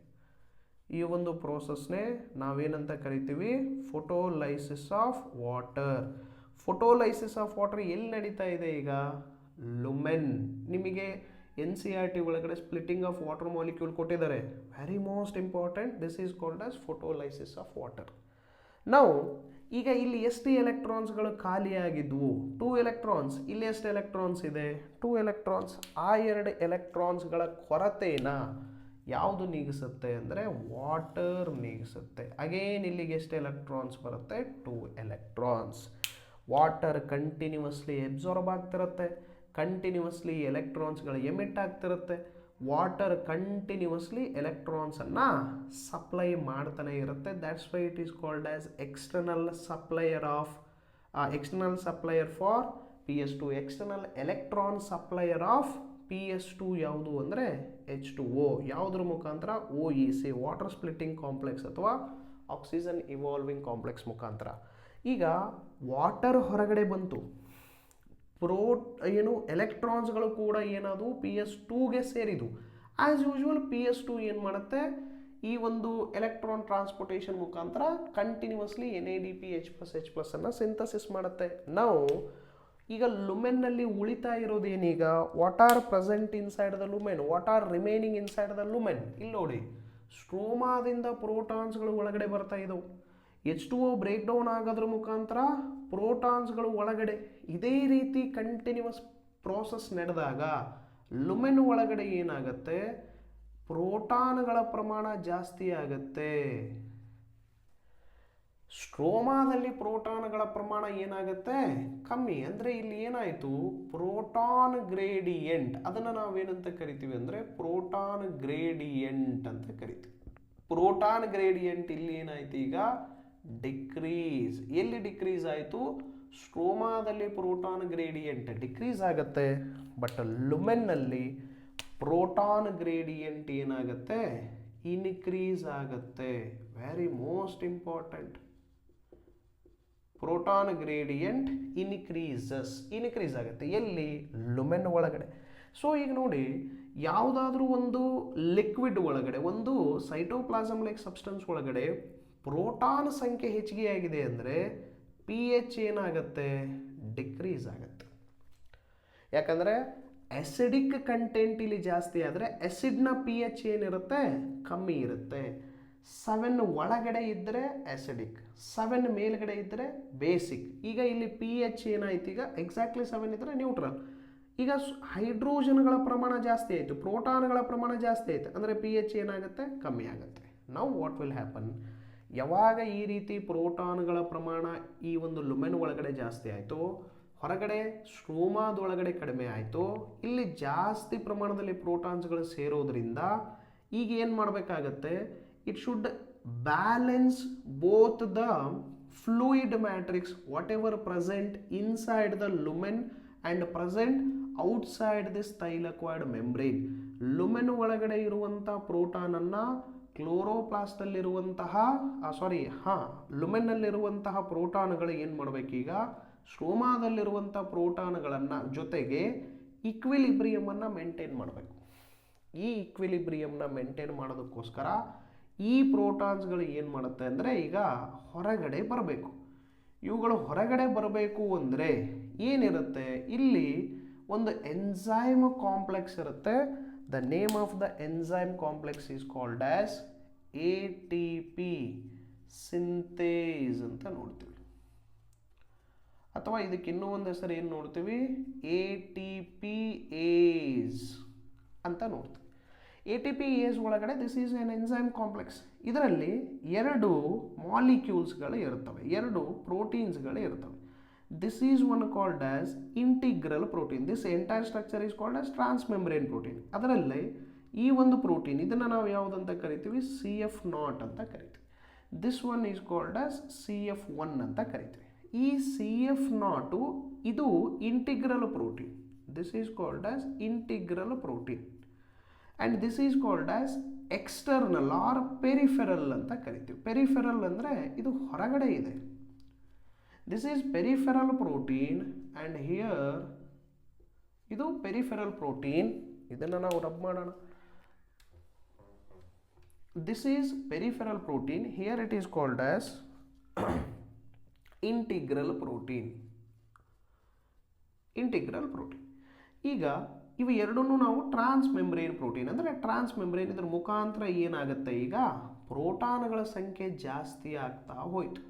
ಈ ಒಂದು ಪ್ರೋಸೆಸ್ನೇ ನಾವೇನಂತ ಕರಿತೀವಿ? Photolysis of water. Photolysis of water ಎಲ್ಲಿ ನಡೀತಾ ಇದೆ ಈಗ? ಲುಮೆನ್. ನಿಮಗೆ NCERT ಒಳಗಡೆ ಸ್ಪ್ಲಿಟ್ಟಿಂಗ್ ಆಫ್ ವಾಟರ್ ಮಾಲಿಕ್ಯೂಲ್ ಕೊಟ್ಟಿದ್ದಾರೆ. Very most important. This is called as photolysis of water. ನಾವು ಈಗ ಇಲ್ಲಿ ಎಷ್ಟು ಎಲೆಕ್ಟ್ರಾನ್ಸ್ಗಳು ಖಾಲಿಯಾಗಿದ್ವು? 2 ಎಲೆಕ್ಟ್ರಾನ್ಸ್. ಇಲ್ಲಿ ಎಷ್ಟು ಎಲೆಕ್ಟ್ರಾನ್ಸ್ ಇದೆ? 2 ಎಲೆಕ್ಟ್ರಾನ್ಸ್. ಆ 2 ಎಲೆಕ್ಟ್ರಾನ್ಸ್ಗಳ ಕೊರತೆನ ಯಾವುದು ನೀಗಿಸುತ್ತೆ ಅಂದರೆ ವಾಟರ್ ನೀಗಿಸುತ್ತೆ. ಅಗೇನ್ ಇಲ್ಲಿಗೆ ಎಷ್ಟು ಎಲೆಕ್ಟ್ರಾನ್ಸ್ ಬರುತ್ತೆ? 2 ಎಲೆಕ್ಟ್ರಾನ್ಸ್. ವಾಟರ್ ಕಂಟಿನ್ಯೂಸ್ಲಿ ಎಬ್ಸಾರ್ಬ್ ಆಗ್ತಿರುತ್ತೆ, ಕಂಟಿನ್ಯೂಸ್ಲಿ ಎಲೆಕ್ಟ್ರಾನ್ಸ್ಗಳು ಎಮಿಟ್ ಆಗ್ತಿರುತ್ತೆ. ವಾಟರ್ ಕಂಟಿನ್ಯೂಸ್ಲಿ ಎಲೆಕ್ಟ್ರಾನ್ಸನ್ನು ಸಪ್ಲೈ ಮಾಡ್ತಾನೆ ಇರುತ್ತೆ. That's why it is called as external supplier for PS2. External electron supplier of PS2 ಯಾವುದು ಅಂದರೆ H2O. ಯಾವುದ್ರ ಮುಖಾಂತರ? OEC, ವಾಟರ್ ಸ್ಪ್ಲಿಟ್ಟಿಂಗ್ ಕಾಂಪ್ಲೆಕ್ಸ್ ಅಥವಾ ಆಕ್ಸಿಜನ್ ಇವಾಲ್ವಿಂಗ್ ಕಾಂಪ್ಲೆಕ್ಸ್ ಮುಖಾಂತರ. ಈಗ ವಾಟರ್ ಹೊರಗಡೆ ಬಂತು, ಎಲೆಕ್ಟ್ರಾನ್ಸ್ಗಳು ಕೂಡ ಏನದು PS2ಗೆ ಸೇರಿದು. ಆ್ಯಸ್ ಯೂಶುವಲ್ PS2 ಏನು ಮಾಡುತ್ತೆ? ಈ ಒಂದು ಎಲೆಕ್ಟ್ರಾನ್ ಟ್ರಾನ್ಸ್ಪೋರ್ಟೇಷನ್ ಮುಖಾಂತರ ಕಂಟಿನ್ಯೂಸ್ಲಿ NADPH+H+ ಅನ್ನು ಸಿಂಥಸಿಸ್ ಮಾಡುತ್ತೆ. ನಾವು ಈಗ ಲುಮೆನ್ನಲ್ಲಿ ಉಳಿತಾ ಇರೋದೇನೀಗ? What are present inside the lumen, what are remaining inside the lumen. ಇಲ್ಲಿ ನೋಡಿ, ಸ್ಟ್ರೋಮಾದಿಂದ ಪ್ರೋಟಾನ್ಸ್ಗಳು ಒಳಗಡೆ ಬರ್ತಾ ಇದ್ದವು. H2O ಬ್ರೇಕ್ ಡೌನ್ ಆಗೋದ್ರ ಮುಖಾಂತರ ಪ್ರೋಟಾನ್ಸ್ಗಳು ಒಳಗಡೆ. ಇದೇ ರೀತಿ ಕಂಟಿನ್ಯೂಸ್ ಪ್ರೋಸೆಸ್ ನಡೆದಾಗ ಲುಮೆನ್ ಒಳಗಡೆ ಏನಾಗುತ್ತೆ? ಪ್ರೋಟಾನ್ಗಳ ಪ್ರಮಾಣ ಜಾಸ್ತಿ ಆಗುತ್ತೆ. ಸ್ಟ್ರೋಮಾದಲ್ಲಿ ಪ್ರೋಟಾನ್ಗಳ ಪ್ರಮಾಣ ಏನಾಗುತ್ತೆ? ಕಮ್ಮಿ. ಅಂದರೆ ಇಲ್ಲಿ ಏನಾಯಿತು? Proton gradient. ಅದನ್ನು ನಾವೇನಂತ ಕರಿತೀವಿ ಅಂದರೆ ಪ್ರೋಟಾನ್ ಗ್ರೇಡಿಯೆಂಟ್ ಅಂತ ಕರಿತೀವಿ. ಪ್ರೋಟಾನ್ ಗ್ರೇಡಿಯೆಂಟ್ ಇಲ್ಲಿ ಏನಾಯ್ತು? ಈಗ ಡಿಕ್ರೀಸ್. ಎಲ್ಲಿ ಡಿಕ್ರೀಸ್ ಆಯಿತು? ಸ್ಟ್ರೋಮಾದಲ್ಲಿ ಪ್ರೋಟಾನ್ ಗ್ರೇಡಿಯೆಂಟ್ ಡಿಕ್ರೀಸ್ ಆಗುತ್ತೆ. ಬಟ್ ಲುಮೆನ್ನಲ್ಲಿ ಪ್ರೋಟಾನ್ ಗ್ರೇಡಿಯೆಂಟ್ ಏನಾಗುತ್ತೆ? ಇನ್ಕ್ರೀಸ್ ಆಗುತ್ತೆ. Very most important. Proton gradient increase ಆಗುತ್ತೆ. ಎಲ್ಲಿ? ಲುಮೆನ್ ಒಳಗಡೆ. ಸೊ ಈಗ ನೋಡಿ, ಯಾವುದಾದ್ರೂ ಒಂದು ಲಿಕ್ವಿಡ್ ಒಳಗಡೆ, ಒಂದು ಸೈಟೋಪ್ಲಾಸಮ್ ಲೈಕ್ ಸಬ್ಸ್ಟೆನ್ಸ್ ಒಳಗಡೆ ಪ್ರೋಟಾನ್ ಸಂಖ್ಯೆ ಹೆಚ್ಚಿಗೆ ಆಗಿದೆ ಅಂದರೆ pH ಏನಾಗುತ್ತೆ? ಡಿಕ್ರೀಸ್ ಆಗುತ್ತೆ. ಯಾಕಂದರೆ ಆಸಿಡಿಕ್ ಕಂಟೆಂಟ್ ಇಲ್ಲಿ ಜಾಸ್ತಿ ಆದರೆ ಆಸಿಡ್ನ pH ಏನಿರುತ್ತೆ? ಕಮ್ಮಿ ಇರುತ್ತೆ. 7 ಒಳಗಡೆ ಇದ್ದರೆ ಆಸಿಡಿಕ್, 7 ಮೇಲ್ಗಡೆ ಇದ್ದರೆ ಬೇಸಿಕ್. ಈಗ ಇಲ್ಲಿ pH ಏನಾಯ್ತು? ಈಗ ಎಕ್ಸಾಕ್ಟ್ಲಿ 7 ಇದ್ದರೆ ನ್ಯೂಟ್ರಲ್. ಈಗ ಹೈಡ್ರೋಜನ್ಗಳ ಪ್ರಮಾಣ ಜಾಸ್ತಿ ಆಯಿತು, ಪ್ರೋಟಾನ್ಗಳ ಪ್ರಮಾಣ ಜಾಸ್ತಿ ಆಯಿತು ಅಂದರೆ pH ಏನಾಗುತ್ತೆ? ಕಮ್ಮಿ ಆಗುತ್ತೆ. Now what will happen? ಯಾವಾಗ ಈ ರೀತಿ ಪ್ರೋಟಾನ್ಗಳ ಪ್ರಮಾಣ ಈ ಒಂದು ಲುಮೆನ್ ಒಳಗಡೆ ಜಾಸ್ತಿ ಆಯಿತು, ಹೊರಗಡೆ ಸ್ಟ್ರೋಮಾದೊಳಗಡೆ ಕಡಿಮೆ ಆಯಿತು, ಇಲ್ಲಿ ಜಾಸ್ತಿ ಪ್ರಮಾಣದಲ್ಲಿ ಪ್ರೋಟಾನ್ಸ್ಗಳು ಸೇರೋದ್ರಿಂದ ಈಗ ಏನು ಮಾಡಬೇಕಾಗತ್ತೆ? It should balance both the fluid matrix what ever present inside the lumen and present outside this thylakoid membrane. Lumen ಒಳಗಡೆ ಇರುವಂಥ ಪ್ರೋಟಾನನ್ನು ಕ್ಲೋರೋಪ್ಲಾಸ್ಟಲ್ಲಿರುವಂತಹ ಲುಮೆನ್ನಲ್ಲಿರುವಂತಹ ಪ್ರೋಟಾನ್ಗಳು ಏನು ಮಾಡಬೇಕೀಗ? ಸ್ಟ್ರೋಮಾದಲ್ಲಿರುವಂಥ ಪ್ರೋಟಾನ್ಗಳನ್ನು ಜೊತೆಗೆ ಇಕ್ವಿಲಿಬ್ರಿಯಮನ್ನು ಮೇಂಟೈನ್ ಮಾಡಬೇಕು. ಈ ಇಕ್ವಿಲಿಬ್ರಿಯಮ್ನ ಮೇಂಟೈನ್ ಮಾಡೋದಕ್ಕೋಸ್ಕರ ಈ ಪ್ರೋಟಾನ್ಸ್ಗಳು ಏನು ಮಾಡುತ್ತೆ ಅಂದರೆ ಈಗ ಹೊರಗಡೆ ಬರಬೇಕು. ಇವುಗಳು ಹೊರಗಡೆ ಬರಬೇಕು ಅಂದರೆ ಏನಿರುತ್ತೆ? ಇಲ್ಲಿ ಒಂದು ಎಂಜೈಮ್ ಕಾಂಪ್ಲೆಕ್ಸ್ ಇರುತ್ತೆ. The name of the enzyme complex is called as ATP synthase ಅಂತ ನೋಡ್ತೀವಿ. ಅಥವಾ ಇದಕ್ಕೆ ಇನ್ನೂ ಒಂದು ಹೆಸರು ಏನು ನೋಡ್ತೀವಿ? ATPase ಅಂತ ನೋಡ್ತೀವಿ. ATPase ಒಳಗಡೆ this is N enzyme complex. ಇದರಲ್ಲಿ 2 ಮಾಲಿಕ್ಯೂಲ್ಸ್ಗಳು ಇರ್ತವೆ, 2 ಪ್ರೋಟೀನ್ಸ್ಗಳು ಇರ್ತವೆ. This is one called as integral protein. This entire structure is called as transmembrane protein. ಅದರಲ್ಲಿ ಈ ಒಂದು ಪ್ರೋಟೀನ್ ಇದನ್ನು ನಾವು ಯಾವುದಂತ ಕರಿತೀವಿ? CF0 ಅಂತ ಕರಿತೀವಿ. This one is called as CF1 ಅಂತ ಕರಿತೀವಿ. ಈ CF0 ಇದು integral protein. This is called as integral protein and this is called as external or peripheral ಅಂತ ಕರಿತೀವಿ. ಪೆರಿಫೆರಲ್ ಅಂದರೆ ಇದು ಹೊರಗಡೆ ಇದೆ. This is peripheral protein and here ಇದು peripheral protein. ಇದನ್ನು ನಾವು ರಬ್ ಮಾಡೋಣ. This is peripheral protein. Here it is called as integral protein. Integral protein. ಈಗ ಇವು ಎರಡನ್ನೂ ನಾವು ಟ್ರಾನ್ಸ್ಮೆಂಬ್ರೇನ್ ಪ್ರೋಟೀನ್ ಅಂದರೆ ಟ್ರಾನ್ಸ್ಮೆಂಬ್ರೇನ್ ಇದರ ಮುಖಾಂತರ ಏನಾಗುತ್ತೆ? ಈಗ ಪ್ರೋಟಾನ್ಗಳ ಸಂಖ್ಯೆ ಜಾಸ್ತಿ ಆಗ್ತಾ ಹೋಯಿತು.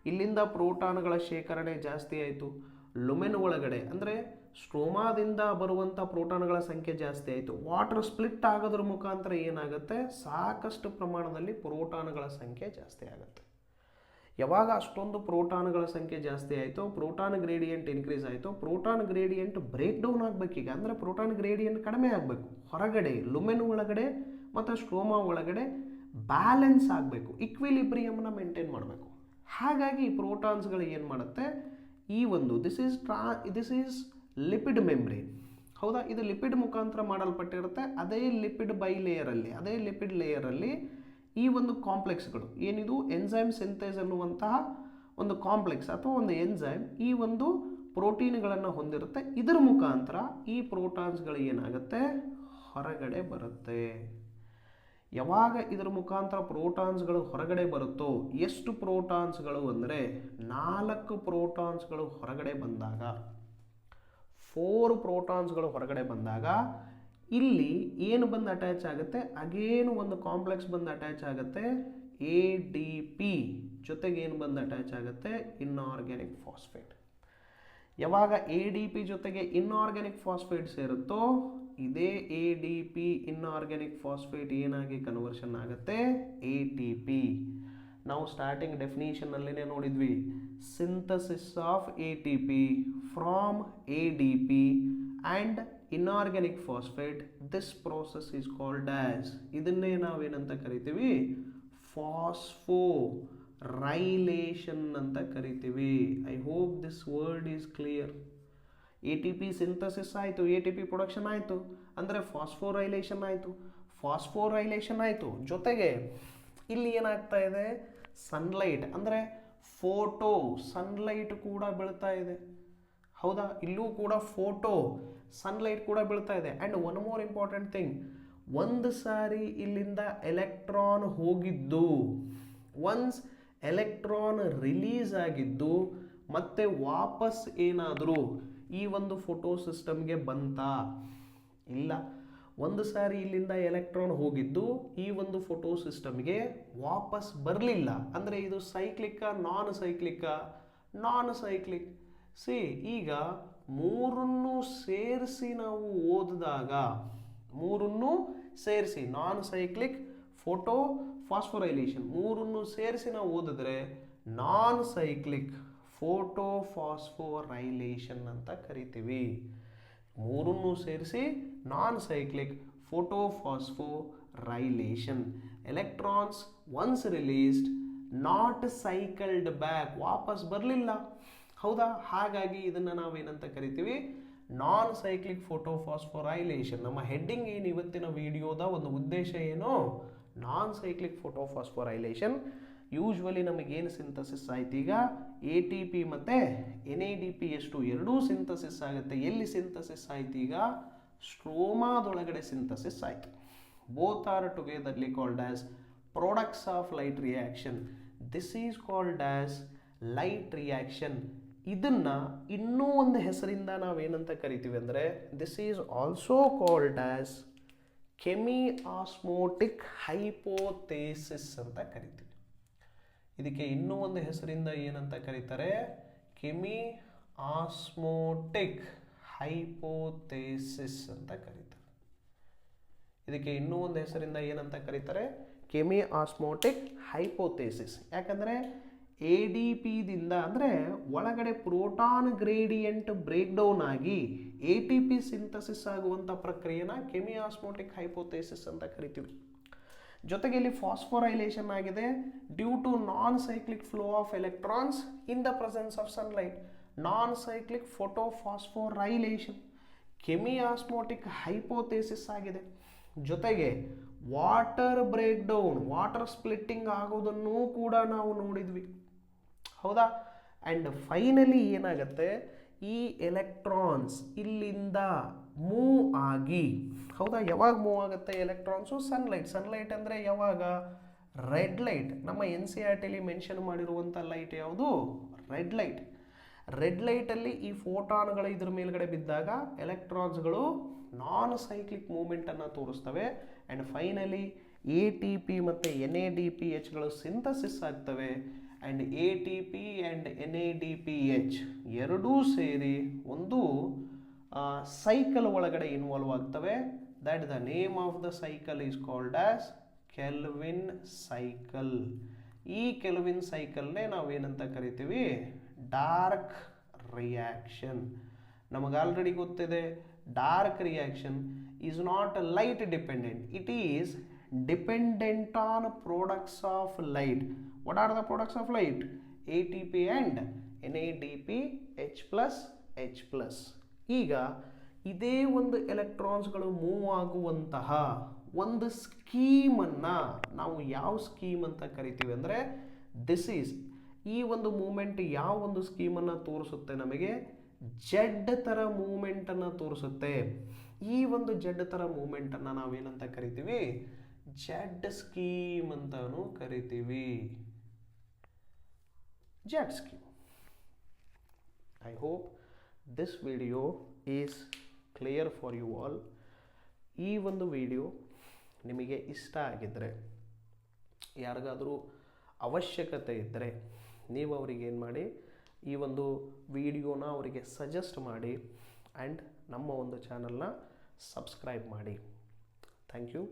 ಇಲ್ಲಿಂದ ಪ್ರೋಟಾನ್ಗಳ ಶೇಖರಣೆ ಜಾಸ್ತಿ ಆಯಿತು. ಲುಮೆನ್ ಒಳಗಡೆ ಅಂದರೆ ಸ್ಟ್ರೋಮಾದಿಂದ ಬರುವಂಥ ಪ್ರೋಟಾನ್ಗಳ ಸಂಖ್ಯೆ ಜಾಸ್ತಿ ಆಯಿತು. ವಾಟರ್ ಸ್ಪ್ಲಿಟ್ ಆಗೋದ್ರ ಮುಖಾಂತರ ಏನಾಗುತ್ತೆ, ಸಾಕಷ್ಟು ಪ್ರಮಾಣದಲ್ಲಿ ಪ್ರೋಟಾನ್ಗಳ ಸಂಖ್ಯೆ ಜಾಸ್ತಿ ಆಗುತ್ತೆ. ಯಾವಾಗ ಅಷ್ಟೊಂದು ಪ್ರೋಟಾನ್ಗಳ ಸಂಖ್ಯೆ ಜಾಸ್ತಿ ಆಯಿತು, ಪ್ರೋಟಾನ್ ಗ್ರೇಡಿಯಂಟ್ ಇನ್ಕ್ರೀಸ್ ಆಯಿತು, ಪ್ರೋಟಾನ್ ಗ್ರೇಡಿಯಂಟ್ ಬ್ರೇಕ್ ಡೌನ್ ಆಗಬೇಕೀಗ. ಅಂದರೆ ಪ್ರೋಟಾನ್ ಗ್ರೇಡಿಯಂಟ್ ಕಡಿಮೆ ಆಗಬೇಕು. ಹೊರಗಡೆ ಲುಮೆನ್ ಒಳಗಡೆ ಮತ್ತು ಸ್ಟ್ರೋಮಾ ಒಳಗಡೆ ಬ್ಯಾಲೆನ್ಸ್ ಆಗಬೇಕು, ಇಕ್ವಿಲಿಬ್ರಿಯಮ್ನ ಮೇಂಟೈನ್ ಮಾಡಬೇಕು. ಹಾಗಾಗಿ ಪ್ರೋಟಾನ್ಸ್ಗಳು ಏನು ಮಾಡುತ್ತೆ, ಈ ಒಂದು ದಿಸ್ ಈಸ್ ಲಿಪಿಡ್ ಮೆಂಬ್ರೇನ್. ಹೌದಾ, ಇದು ಲಿಪಿಡ್ ಮುಖಾಂತರ ಮಾಡಲ್ಪಟ್ಟಿರುತ್ತೆ. ಅದೇ ಲಿಪಿಡ್ ಲೇಯರಲ್ಲಿ ಈ ಒಂದು ಕಾಂಪ್ಲೆಕ್ಸ್ಗಳು ಏನಿದು ಎನ್ಸೈಮ್ ಸಿಂಥೇಸ್ ಅನ್ನುವಂತಹ ಒಂದು ಕಾಂಪ್ಲೆಕ್ಸ್ ಅಥವಾ ಒಂದು ಎನ್ಸೈಮ್ ಈ ಒಂದು ಪ್ರೋಟೀನ್ಗಳನ್ನು ಹೊಂದಿರುತ್ತೆ. ಇದರ ಮುಖಾಂತರ ಈ ಪ್ರೋಟಾನ್ಸ್ಗಳು ಏನಾಗುತ್ತೆ, ಹೊರಗಡೆ ಬರುತ್ತೆ. ಯಾವಾಗ ಇದರ ಮುಖಾಂತರ ಪ್ರೋಟಾನ್ಸ್ಗಳು ಹೊರಗಡೆ ಬರುತ್ತೋ, ಎಷ್ಟು ಪ್ರೋಟಾನ್ಸ್ಗಳು ಅಂದರೆ 4 ಪ್ರೋಟಾನ್ಸ್ಗಳು ಹೊರಗಡೆ ಬಂದಾಗ, 4 ಪ್ರೋಟಾನ್ಸ್ಗಳು ಹೊರಗಡೆ ಬಂದಾಗ ಇಲ್ಲಿ ಏನು ಬಂದು ಅಟ್ಯಾಚ್ ಆಗುತ್ತೆ, ಅಗೇನು ಒಂದು ಕಾಂಪ್ಲೆಕ್ಸ್ ಬಂದು ಅಟ್ಯಾಚ್ ಆಗುತ್ತೆ, ADP ಜೊತೆಗೆ ಏನು ಬಂದು ಅಟ್ಯಾಚ್ ಆಗುತ್ತೆ, ಇನ್ಆರ್ಗ್ಯಾನಿಕ್ ಫಾಸ್ಫೇಟ್. ಯಾವಾಗ ADP ಜೊತೆಗೆ ಇನ್ಆರ್ಗ್ಯಾನಿಕ್ ಫಾಸ್ಫೇಟ್ ಸೇರುತ್ತೋ, ಇದೇ ADP ಇನ್ಆರ್ಗ್ಯಾನಿಕ್ ಫಾಸ್ಫೇಟ್ ಏನಾಗಿ ಕನ್ವರ್ಷನ್ ಆಗುತ್ತೆ, ATP. ನಾವು ಸ್ಟಾರ್ಟಿಂಗ್ ಡೆಫಿನಿಷನ್ನಲ್ಲೇ ನೋಡಿದ್ವಿ, synthesis of ATP from ADP and inorganic phosphate. This process is called as, ಇದನ್ನೇ ನಾವೇನಂತ ಕರಿತೀವಿ, ಫಾಸ್ಫೋರೈಲೇಷನ್ ಅಂತ ಕರಿತೀವಿ. I hope this word is clear. ATP synthesis ಆಯಿತು, ATP ಪ್ರೊಡಕ್ಷನ್ ಆಯಿತು, ಅಂದರೆ ಫಾಸ್ಫೋರೈಲೇಷನ್ ಆಯಿತು. ಜೊತೆಗೆ ಇಲ್ಲಿ ಏನಾಗ್ತಾ ಇದೆ, ಸನ್ಲೈಟ್ ಅಂದರೆ ಫೋಟೋ ಸನ್ಲೈಟ್ ಕೂಡ ಬೀಳ್ತಾ ಇದೆ. ಹೌದಾ, ಇಲ್ಲೂ ಕೂಡ ಫೋಟೋ ಸನ್ಲೈಟ್ ಕೂಡ ಬೀಳ್ತಾ ಇದೆ. And one more important thing, ಒಂದು ಸಾರಿ ಇಲ್ಲಿಂದ ಎಲೆಕ್ಟ್ರಾನ್ ಹೋಗಿದ್ದು, ಒನ್ಸ್ ಎಲೆಕ್ಟ್ರಾನ್ ರಿಲೀಸ್ ಆಗಿದ್ದು ಮತ್ತೆ ವಾಪಸ್ ಏನಾದರೂ ಈ ಒಂದು ಫೋಟೋ ಸಿಸ್ಟಮ್ಗೆ ಬಂತಾ, ಇಲ್ಲ. ಒಂದು ಸಾರಿ ಇಲ್ಲಿಂದ ಎಲೆಕ್ಟ್ರಾನ್ ಹೋಗಿದ್ದು ಈ ಒಂದು ಫೋಟೋ ಸಿಸ್ಟಮ್ಗೆ ವಾಪಸ್ ಬರಲಿಲ್ಲ. ಅಂದರೆ ಇದು ಸೈಕ್ಲಿಕ್ಕ, ನಾನ್ ಸೈಕ್ಲಿಕ್. ಸಿ, ಈಗ ಮೂರನ್ನು ಸೇರಿಸಿ ನಾವು ಓದಿದಾಗ, ನಾನ್ ಸೈಕ್ಲಿಕ್, ಫೋಟೋ, ಫಾಸ್ಫೋರೈಲೇಷನ್ ಮೂರನ್ನು ಸೇರಿಸಿ ನಾವು ಓದಿದ್ರೆ ನಾನ್ ಸೈಕ್ಲಿಕ್ ಫೋಟೋ ಫಾಸ್ಫೋರೈಲೇಷನ್ ಅಂತ ಕರಿತೀವಿ. ಮೂರನ್ನು ಸೇರಿಸಿ non cyclic photo phosphorylation. Electrons once released not cycled back, ವಾಪಸ್ ಬರಲಿಲ್ಲ. ಹೌದಾ, ಹಾಗಾಗಿ ಇದನ್ನು ನಾವೇನಂತ ಕರಿತೀವಿ, ನಾನ್ ಸೈಕ್ಲಿಕ್ ಫೋಟೋ ಫಾಸ್ಫೋರೈಲೇಷನ್. ನಮ್ಮ ಹೆಡ್ಡಿಂಗ್ ಏನು, ಇವತ್ತಿನ ವಿಡಿಯೋದ ಒಂದು ಉದ್ದೇಶ ಏನು, ನಾನ್ ಸೈಕ್ಲಿಕ್ ಫೋಟೋ ಫಾಸ್ಫೋರೈಲೇಷನ್. ಯೂಶ್ವಲಿ ನಮಗೇನು ಸಿಂಥಸಿಸ್ ಆಯ್ತು, ಈಗ ATP ಮತ್ತು NADP ಎರಡೂ ಸಿಂಥಸಿಸ್ ಆಗುತ್ತೆ. ಎಲ್ಲಿ ಸಿಂಥಸಿಸ್ ಆಯ್ತು, ಈಗ ಸ್ಟ್ರೋಮಾದೊಳಗಡೆ ಸಿಂಥಸಿಸ್ ಆಯಿತು. ಬೋತ್ ಆರ್ ಟುಗೆದರ್ಲಿ called as products of light reaction. This is called as light reaction. ಇದನ್ನು ಇನ್ನೂ ಒಂದು ಹೆಸರಿಂದ ನಾವೇನಂತ ಕರಿತೀವಿ ಅಂದರೆ, this is also called as chemiosmotic hypothesis ಅಂತ ಕರಿತೀವಿ. ಇದಕ್ಕೆ ಇನ್ನೂ ಒಂದು ಹೆಸರಿಂದ ಏನಂತ ಕರೀತಾರೆ, ಕೆಮಿಆಸ್ಮೋಟಿಕ್ ಹೈಪೋಥೇಸಿಸ್ ಅಂತ ಕರೀತಾರೆ. ಇದಕ್ಕೆ ಇನ್ನೂ ಒಂದು ಹೆಸರಿಂದ ಏನಂತ ಕರೀತಾರೆ, ಕೆಮಿಆಸ್ಮೋಟಿಕ್ ಹೈಪೋಥೇಸಿಸ್. ಯಾಕಂದರೆ ADPದಿಂದ ಅಂದರೆ ಒಳಗಡೆ ಪ್ರೋಟಾನ್ ಗ್ರೇಡಿಯಂಟ್ ಬ್ರೇಕ್ ಡೌನ್ ಆಗಿ ATP ಸಿಂಥಸಿಸ್ ಆಗುವಂಥ ಪ್ರಕ್ರಿಯೆನ ಕೆಮಿಆಸ್ಮೋಟಿಕ್ ಹೈಪೋಥೇಸಿಸ್ ಅಂತ ಕರಿತೀವಿ. ಜೊತೆಗೆ ಇಲ್ಲಿ ಫಾಸ್ಫೋರೈಲೇಷನ್ ಆಗಿದೆ due to non cyclic flow of electrons in the presence of sunlight. Non cyclic photo phosphorylation, chemiosmotic hypothesis ಆಗಿದೆ. ಜೊತೆಗೆ water break down, water splitting ಆಗೋದನ್ನು ಕೂಡ ನಾವು ನೋಡಿದ್ವಿ. ಹೌದಾ, ಆ್ಯಂಡ್ ಫೈನಲಿ ಏನಾಗುತ್ತೆ, ಈ ಎಲೆಕ್ಟ್ರಾನ್ಸ್ ಇಲ್ಲಿಂದ ಮೂವ್ ಆಗಿ, ಹೌದಾ, ಯಾವಾಗ ಮೂವ್ ಆಗುತ್ತೆ ಎಲೆಕ್ಟ್ರಾನ್ಸು, ಸನ್ಲೈಟ್ ಅಂದರೆ ಯಾವಾಗ, ರೆಡ್ ಲೈಟ್. ನಮ್ಮ NCERTಲಿ ಮೆನ್ಷನ್ ಮಾಡಿರುವಂಥ ಲೈಟ್ ಯಾವುದು, ರೆಡ್ ಲೈಟಲ್ಲಿ ಈ ಫೋಟಾನ್ಗಳು ಇದ್ರ ಮೇಲ್ಗಡೆ ಬಿದ್ದಾಗ ಎಲೆಕ್ಟ್ರಾನ್ಸ್ಗಳು ನಾನ್ ಸೈಕ್ಲಿಕ್ ಮೂವ್ಮೆಂಟನ್ನು ತೋರಿಸ್ತವೆ. ಆ್ಯಂಡ್ ಫೈನಲಿ ATP ಮತ್ತು NADPHಗಳು ಸಿಂಥಸಿಸ್ ಆಗ್ತವೆ. And A T P and N A D P H ಎರಡೂ ಸೇರಿ ಒಂದು ಸೈಕಲ್ ಒಳಗಡೆ ಇನ್ವಾಲ್ವ್ ಆಗ್ತವೆ. That the name of the cycle is called as kelvin cycle. ಈ ಕೆಲ್ವಿನ್ ಸೈಕಲ್ನೇ ನಾವೇನಂತ ಕರಿತೀವಿ? Dark reaction. ನಮಗೆ ಆಲ್ರೆಡಿ ಗೊತ್ತಿದೆ, dark reaction is not light dependent, it is dependent on products of light. What are the products of light? A T P and N A D P H plus H plus. ಈಗ ಇದೇ ಒಂದು ಎಲೆಕ್ಟ್ರಾನ್ಸ್ಗಳು move ಆಗುವಂತಹ ಒಂದು ಸ್ಕೀಮನ್ನು ನಾವು ಯಾವ scheme ಅಂತ ಕರಿತೀವಿ ಅಂದರೆ, ದಿಸ್ ಈಸ್, ಈ ಒಂದು ಮೂಮೆಂಟ್ ಯಾವ ಒಂದು ಸ್ಕೀಮನ್ನು ತೋರಿಸುತ್ತೆ? ನಮಗೆ ಜೆಡ್ ಥರ ಮೂಮೆಂಟನ್ನು ತೋರಿಸುತ್ತೆ. ಈ ಒಂದು ಜೆಡ್ ಥರ ಮೂಮೆಂಟನ್ನು ನಾವೇನಂತ ಕರಿತೀವಿ? ಜೆಡ್ ಸ್ಕೀಮ್ ಅಂತಾನು ಕರಿತೀವಿ. Z scheme. I hope this video is clear for you all. ಈ ಒಂದು ವಿಡಿಯೋ ನಿಮಗೆ ಇಷ್ಟ ಆಗಿದ್ದರೆ, ಯಾರಿಗಾದರೂ ಅವಶ್ಯಕತೆ ಇದ್ದರೆ, ನೀವು ಅವರಿಗೆ ಏನು ಮಾಡಿ, ಈ ಒಂದು ವಿಡಿಯೋನ ಅವರಿಗೆ ಸಜೆಸ್ಟ್ ಮಾಡಿ ಆ್ಯಂಡ್ ನಮ್ಮ ಒಂದು ಚಾನಲ್ನ ಸಬ್ಸ್ಕ್ರೈಬ್ ಮಾಡಿ. Thank you.